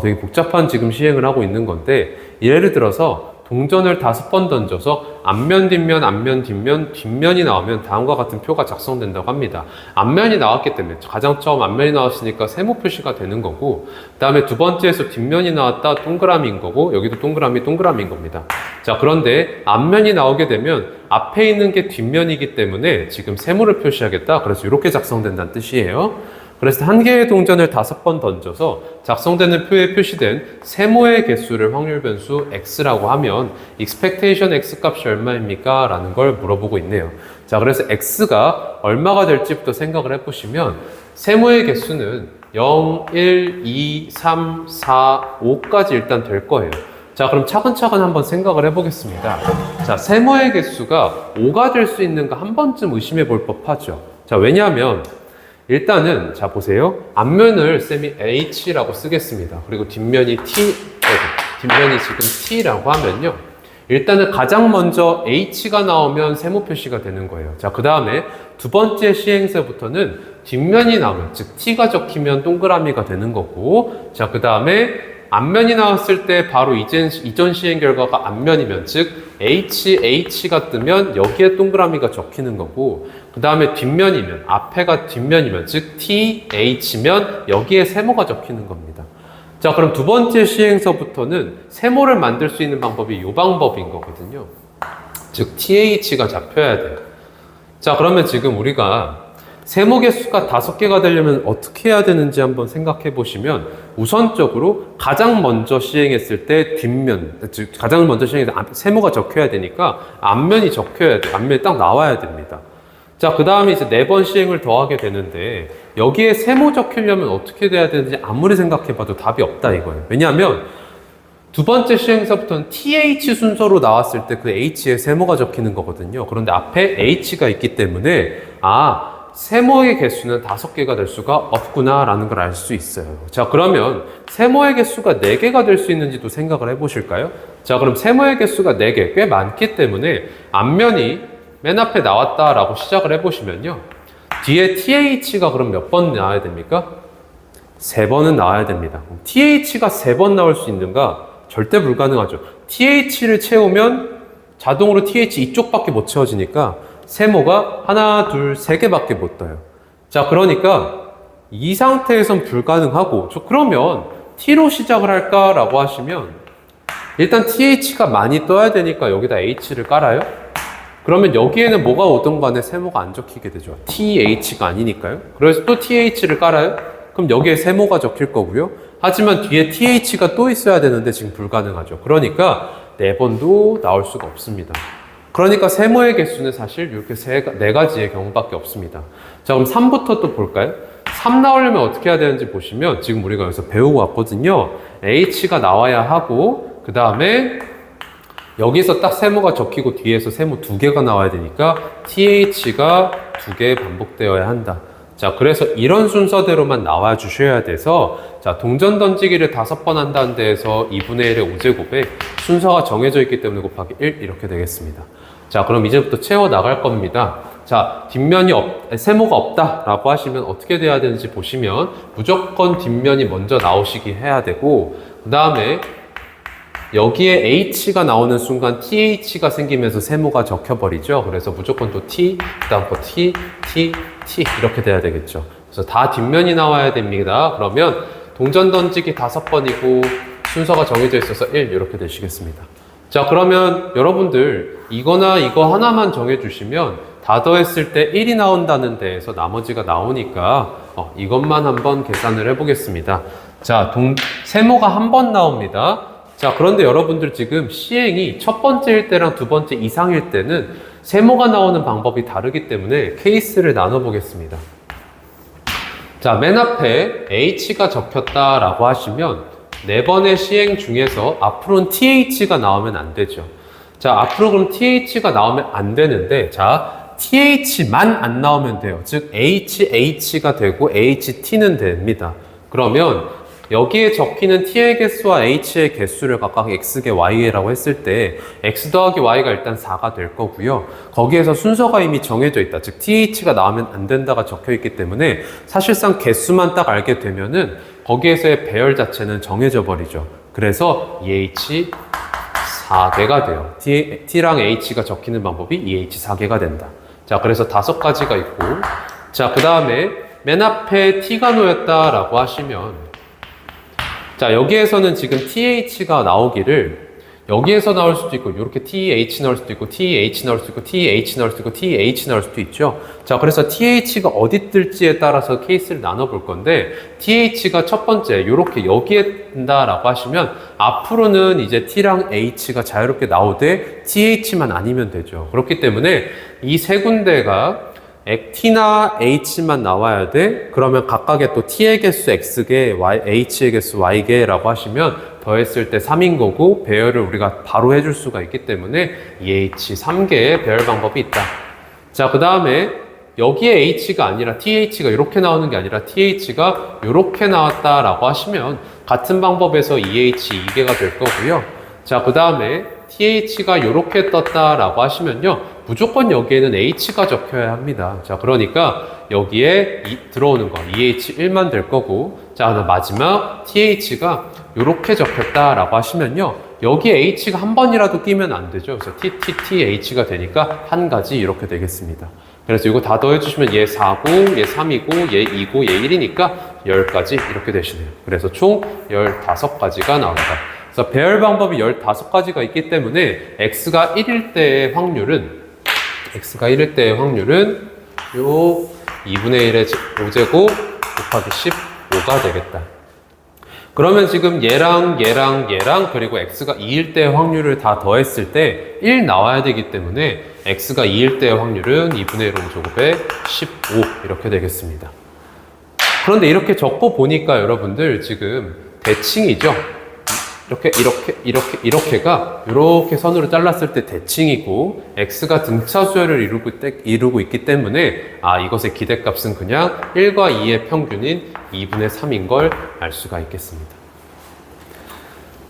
Speaker 1: 되게 복잡한 지금 시행을 하고 있는 건데, 예를 들어서 동전을 5번 던져서 앞면, 뒷면, 앞면, 뒷면, 뒷면이 나오면 다음과 같은 표가 작성된다고 합니다. 앞면이 나왔기 때문에 가장 처음 앞면이 나왔으니까 세모 표시가 되는 거고, 그 다음에 두 번째에서 뒷면이 나왔다 동그라미인 거고, 여기도 동그라미인 겁니다. 자, 그런데 앞면이 나오게 되면 앞에 있는 게 뒷면이기 때문에 지금 세모를 표시하겠다. 그래서 이렇게 작성된다는 뜻이에요. 그래서 한 개의 동전을 5번 던져서 작성되는 표에 표시된 세모의 개수를 확률 변수 x라고 하면 expectation x 값이 얼마입니까? 라는 걸 물어보고 있네요. 자, 그래서 x가 얼마가 될지부터 생각을 해보시면 세모의 개수는 0, 1, 2, 3, 4, 5까지 일단 될 거예요. 자, 그럼 차근차근 한번 생각을 해보겠습니다. 자, 세모의 개수가 5가 될 수 있는가 한 번쯤 의심해 볼 법하죠. 자, 왜냐하면 일단은 자 보세요. 앞면을 쌤이 h라고 쓰겠습니다. 그리고 뒷면이 뒷면이 지금 t라고 하면요. 일단은 가장 먼저 h가 나오면 세모 표시가 되는 거예요. 자, 그 다음에 두 번째 시행서부터는 뒷면이 나오면, 즉 t가 적히면 동그라미가 되는 거고, 자, 그 다음에 앞면이 나왔을 때 바로 이전 시행 결과가 앞면이면, 즉 HH가 뜨면 여기에 동그라미가 적히는 거고, 그 다음에 뒷면이면, 앞에가 뒷면이면, 즉 TH면 여기에 세모가 적히는 겁니다. 자, 그럼 두 번째 시행서부터는 세모를 만들 수 있는 방법이 이 방법인 거거든요. 즉 TH가 잡혀야 돼요. 자, 그러면 지금 우리가 세모 개수가 5개가 되려면 어떻게 해야 되는지 한번 생각해 보시면, 우선적으로 가장 먼저 시행했을 때 뒷면, 즉 가장 먼저 시행했을 때 세모가 적혀야 되니까 앞면이 적혀야 돼. 앞면이 딱 나와야 됩니다. 자, 그 다음에 이제 4번 시행을 더하게 되는데, 여기에 세모 적히려면 어떻게 돼야 되는지 아무리 생각해 봐도 답이 없다 이거예요. 왜냐하면 두 번째 시행서부터는 TH 순서로 나왔을 때 그 H에 세모가 적히는 거거든요. 그런데 앞에 H가 있기 때문에 세모의 개수는 5개가 될 수가 없구나 라는 걸 알 수 있어요. 자, 그러면 세모의 개수가 4개가 될 수 있는지도 생각을 해보실까요? 자, 그럼 세모의 개수가 4개, 꽤 많기 때문에 앞면이 맨 앞에 나왔다라고 시작을 해보시면요, 뒤에 TH가 그럼 몇 번 나와야 됩니까? 3번은 나와야 됩니다. TH가 3번 나올 수 있는가? 절대 불가능하죠. TH를 채우면 자동으로 TH 이쪽밖에 못 채워지니까 세모가 하나, 둘, 3개밖에 못 떠요. 자, 그러니까 이 상태에선 불가능하고, 그러면 T로 시작을 할까라고 하시면, 일단 TH가 많이 떠야 되니까 여기다 H를 깔아요. 그러면 여기에는 뭐가 오든 간에 세모가 안 적히게 되죠. TH가 아니니까요. 그래서 또 TH를 깔아요. 그럼 여기에 세모가 적힐 거고요. 하지만 뒤에 TH가 또 있어야 되는데 지금 불가능하죠. 그러니까 4번도 나올 수가 없습니다. 그러니까 세모의 개수는 사실 이렇게 4가지의 경우밖에 없습니다. 자, 그럼 3부터 또 볼까요? 3 나오려면 어떻게 해야 되는지 보시면, 지금 우리가 여기서 배우고 왔거든요. H가 나와야 하고, 그 다음에 여기서 딱 세모가 적히고 뒤에서 세모 2개가 나와야 되니까 TH가 2개 반복되어야 한다. 자, 그래서 이런 순서대로만 나와 주셔야 돼서, 자, 동전 던지기를 5번 한다는 데에서 2분의 1의 5제곱에 순서가 정해져 있기 때문에 곱하기 1 이렇게 되겠습니다. 자, 그럼 이제부터 채워 나갈 겁니다. 자, 뒷면이 세모가 없다라고 하시면 어떻게 돼야 되는지 보시면, 무조건 뒷면이 먼저 나오시기 해야 되고, 그 다음에 여기에 H가 나오는 순간 TH가 생기면서 세모가 적혀버리죠. 그래서 무조건 또 T, 그 다음 거 T, T, T 이렇게 돼야 되겠죠. 그래서 다 뒷면이 나와야 됩니다. 그러면 동전 던지기 5번이고 순서가 정해져 있어서 1 이렇게 되시겠습니다. 자, 그러면 여러분들 이거나 이거 하나만 정해주시면 다 더했을 때 1이 나온다는 데에서 나머지가 나오니까 이것만 한번 계산을 해보겠습니다. 자, 세모가 한 번 나옵니다. 자, 그런데 여러분들 지금 시행이 첫 번째일 때랑 두 번째 이상일 때는 세모가 나오는 방법이 다르기 때문에 케이스를 나눠보겠습니다. 자, 맨 앞에 H가 적혔다라고 하시면 4번의 시행 중에서 앞으로는 TH가 나오면 안 되죠. 자, 앞으로 그럼 TH가 나오면 안 되는데, 자, TH만 안 나오면 돼요. 즉 HH가 되고 HT는 됩니다. 그러면 여기에 적히는 T의 개수와 H의 개수를 각각 X개, Y개라고 했을 때 X 더하기 Y가 일단 4가 될 거고요. 거기에서 순서가 이미 정해져 있다. 즉 TH가 나오면 안 된다가 적혀 있기 때문에 사실상 개수만 딱 알게 되면은 거기에서의 배열 자체는 정해져 버리죠. 그래서 EH 4개가 돼요. T랑 H가 적히는 방법이 EH 4개가 된다. 자, 그래서 5가지가 있고, 자, 그 다음에 맨 앞에 T가 놓였다라고 하시면, 자, 여기에서는 지금 TH가 나오기를 여기에서 나올 수도 있고, 이렇게 TH 나올 수도 있고, TH 나올 수도 있고, TH 나올 수도 있고, TH 나올 수도 있죠. 자, 그래서 TH가 어디 뜰지에 따라서 케이스를 나눠볼 건데, TH가 첫 번째, 이렇게 여기에 뜬다라고 하시면, 앞으로는 이제 T랑 H가 자유롭게 나오되, TH만 아니면 되죠. 그렇기 때문에 이 세 군데가 T나 H만 나와야 돼. 그러면 각각의 또 T의 개수 X개, H의 개수 Y개라고 하시면 더했을 때 3인 거고, 배열을 우리가 바로 해줄 수가 있기 때문에 EH 3개의 배열 방법이 있다. 자, 그 다음에 여기에 H가 아니라 TH가 이렇게 나오는 게 아니라 TH가 이렇게 나왔다라고 하시면 같은 방법에서 EH 2개가 될 거고요. 자, 그 다음에 TH가 이렇게 떴다라고 하시면요, 무조건 여기에는 H가 적혀야 합니다. 자, 그러니까 여기에 들어오는 거 EH1만 될 거고, 자, 마지막 TH가 이렇게 적혔다라고 하시면요. 여기에 H가 한 번이라도 끼면 안 되죠. 그래서 TTTH가 되니까 한 가지 이렇게 되겠습니다. 그래서 이거 다 더해주시면 얘 4고, 얘 3이고, 얘 2고, 얘 1이니까 10가지 이렇게 되시네요. 그래서 총 15가지가 나온다. 그래서 배열 방법이 15가지가 있기 때문에 X가 1일 때의 확률은 요 2분의 1의 5제곱 곱하기 15가 되겠다. 그러면 지금 얘랑 그리고 X가 2일 때의 확률을 다 더했을 때 1 나와야 되기 때문에 X가 2일 때의 확률은 2분의 1 제곱에 15 이렇게 되겠습니다. 그런데 이렇게 적고 보니까 여러분들 지금 대칭이죠. 이렇게가 이렇게 선으로 잘랐을 때 대칭이고 X가 등차 수열을 이루고 있기 때문에 이것의 기대값은 그냥 1과 2의 평균인 2분의 3인 걸 알 수가 있겠습니다.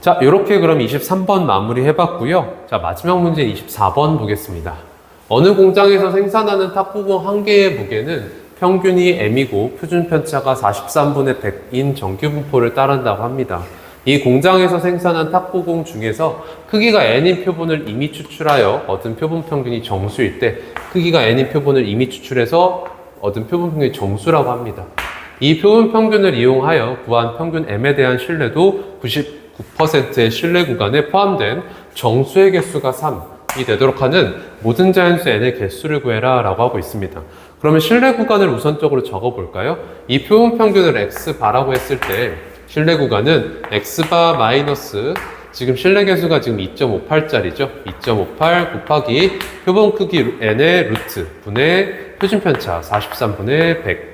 Speaker 1: 자, 이렇게 그럼 23번 마무리 해봤고요. 자, 마지막 문제 24번 보겠습니다. 어느 공장에서 생산하는 탁구공 한 개의 무게는 평균이 m이고 표준 편차가 43분의 100인 정규 분포를 따른다고 합니다. 이 공장에서 생산한 탁구공 중에서 크기가 n인 표본을 이미 추출하여 얻은 표본 평균이 정수일 때 크기가 n인 표본을 이미 추출해서 얻은 표본 평균이 정수라고 합니다. 이 표본 평균을 이용하여 구한 평균 m에 대한 신뢰도 99%의 신뢰 구간에 포함된 정수의 개수가 3이 되도록 하는 모든 자연수 n의 개수를 구해라 라고 하고 있습니다. 그러면 신뢰 구간을 우선적으로 적어 볼까요? 이 표본 평균을 x바라고 했을 때 신뢰 구간은 x바 마이너스 지금 신뢰 개수가 지금 2.58짜리죠. 2.58 곱하기 표본 크기 n의 루트 분의 표준 편차 43분의 100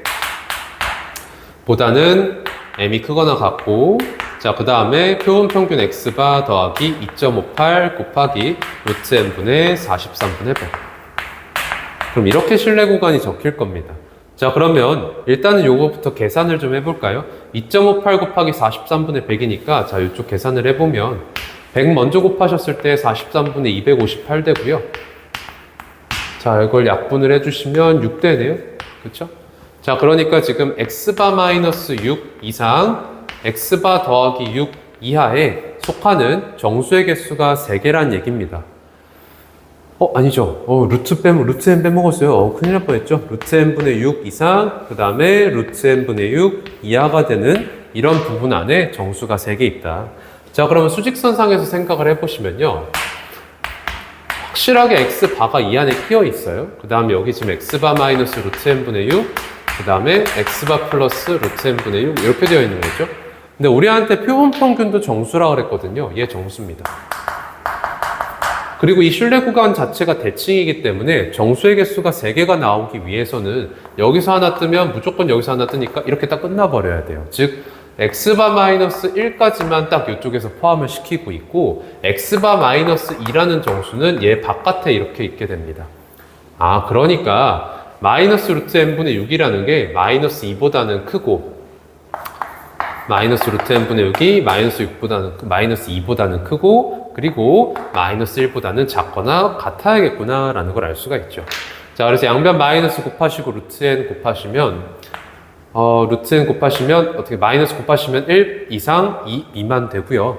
Speaker 1: 보다는 m이 크거나 같고, 자, 그 다음에 표본 평균 x바 더하기 2.58 곱하기 루트 n분의 43분의 100. 그럼 이렇게 신뢰 구간이 적힐 겁니다. 자, 그러면 일단은 요거부터 계산을 좀 해볼까요? 2.58 곱하기 43분의 100이니까 자, 이쪽 계산을 해보면 100 먼저 곱하셨을 때 43분의 258 되고요. 자, 이걸 약분을 해주시면 6 되네요. 그쵸? 자, 그러니까 지금 x바 마이너스 6 이상 x바 더하기 6 이하에 속하는 정수의 개수가 3개란 얘기입니다. 아니죠. 루트 n 빼먹었어요. 큰일 날 뻔했죠. 루트 n분의 6 이상, 그 다음에 루트 n분의 6 이하가 되는 이런 부분 안에 정수가 3개 있다. 자, 그러면 수직선상에서 생각을 해보시면요. 확실하게 x바가 이 안에 끼어 있어요. 그 다음에 여기 지금 x바 마이너스 루트 n분의 6, 그 다음에 x바 플러스 루트 n분의 6 이렇게 되어 있는 거죠. 근데 우리한테 표본 평균도 정수라 그랬거든요. 얘 정수입니다. 그리고 이 신뢰 구간 자체가 대칭이기 때문에 정수의 개수가 3개가 나오기 위해서는 여기서 하나 뜨면 무조건 여기서 하나 뜨니까 이렇게 딱 끝나버려야 돼요. 즉 x바 마이너스 1까지만 딱 이쪽에서 포함을 시키고 있고 x바 마이너스 2라는 정수는 얘 바깥에 이렇게 있게 됩니다. 그러니까 마이너스 루트 n분의 6이라는 게 마이너스 2보다는 크고 마이너스 루트 n분의 6이 마이너스 2보다는 크고 그리고 마이너스 1보다는 작거나 같아야겠구나 라는 걸 알 수가 있죠. 자, 그래서 양변 마이너스 곱하시고 루트 n 곱하시면 어떻게 마이너스 곱하시면 1 이상 2 미만 되고요.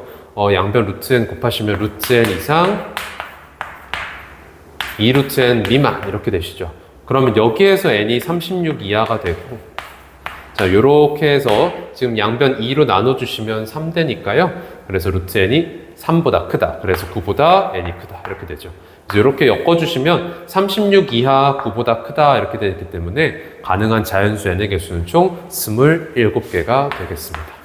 Speaker 1: 양변 루트 n 곱하시면 루트 n 이상 2 루트 n 미만 이렇게 되시죠. 그러면 여기에서 n이 36 이하가 되고, 자, 요렇게 해서 지금 양변 2로 나눠주시면 3 되니까요. 그래서 루트 n이 3보다 크다. 그래서 9보다 n이 크다. 이렇게 되죠. 그래서 이렇게 엮어주시면 36 이하 9보다 크다. 이렇게 되기 때문에 가능한 자연수 n의 개수는 총 27개가 되겠습니다.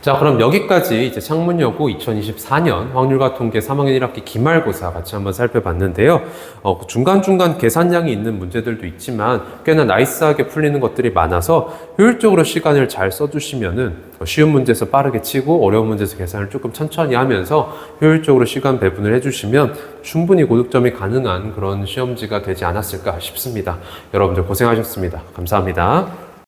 Speaker 1: 자, 그럼 여기까지 이제 창문여고 2024년 확률과 통계 3학년 1학기 기말고사 같이 한번 살펴봤는데요. 중간중간 계산량이 있는 문제들도 있지만 꽤나 나이스하게 풀리는 것들이 많아서 효율적으로 시간을 잘 써주시면은 쉬운 문제에서 빠르게 치고 어려운 문제에서 계산을 조금 천천히 하면서 효율적으로 시간 배분을 해주시면 충분히 고득점이 가능한 그런 시험지가 되지 않았을까 싶습니다. 여러분들 고생하셨습니다. 감사합니다.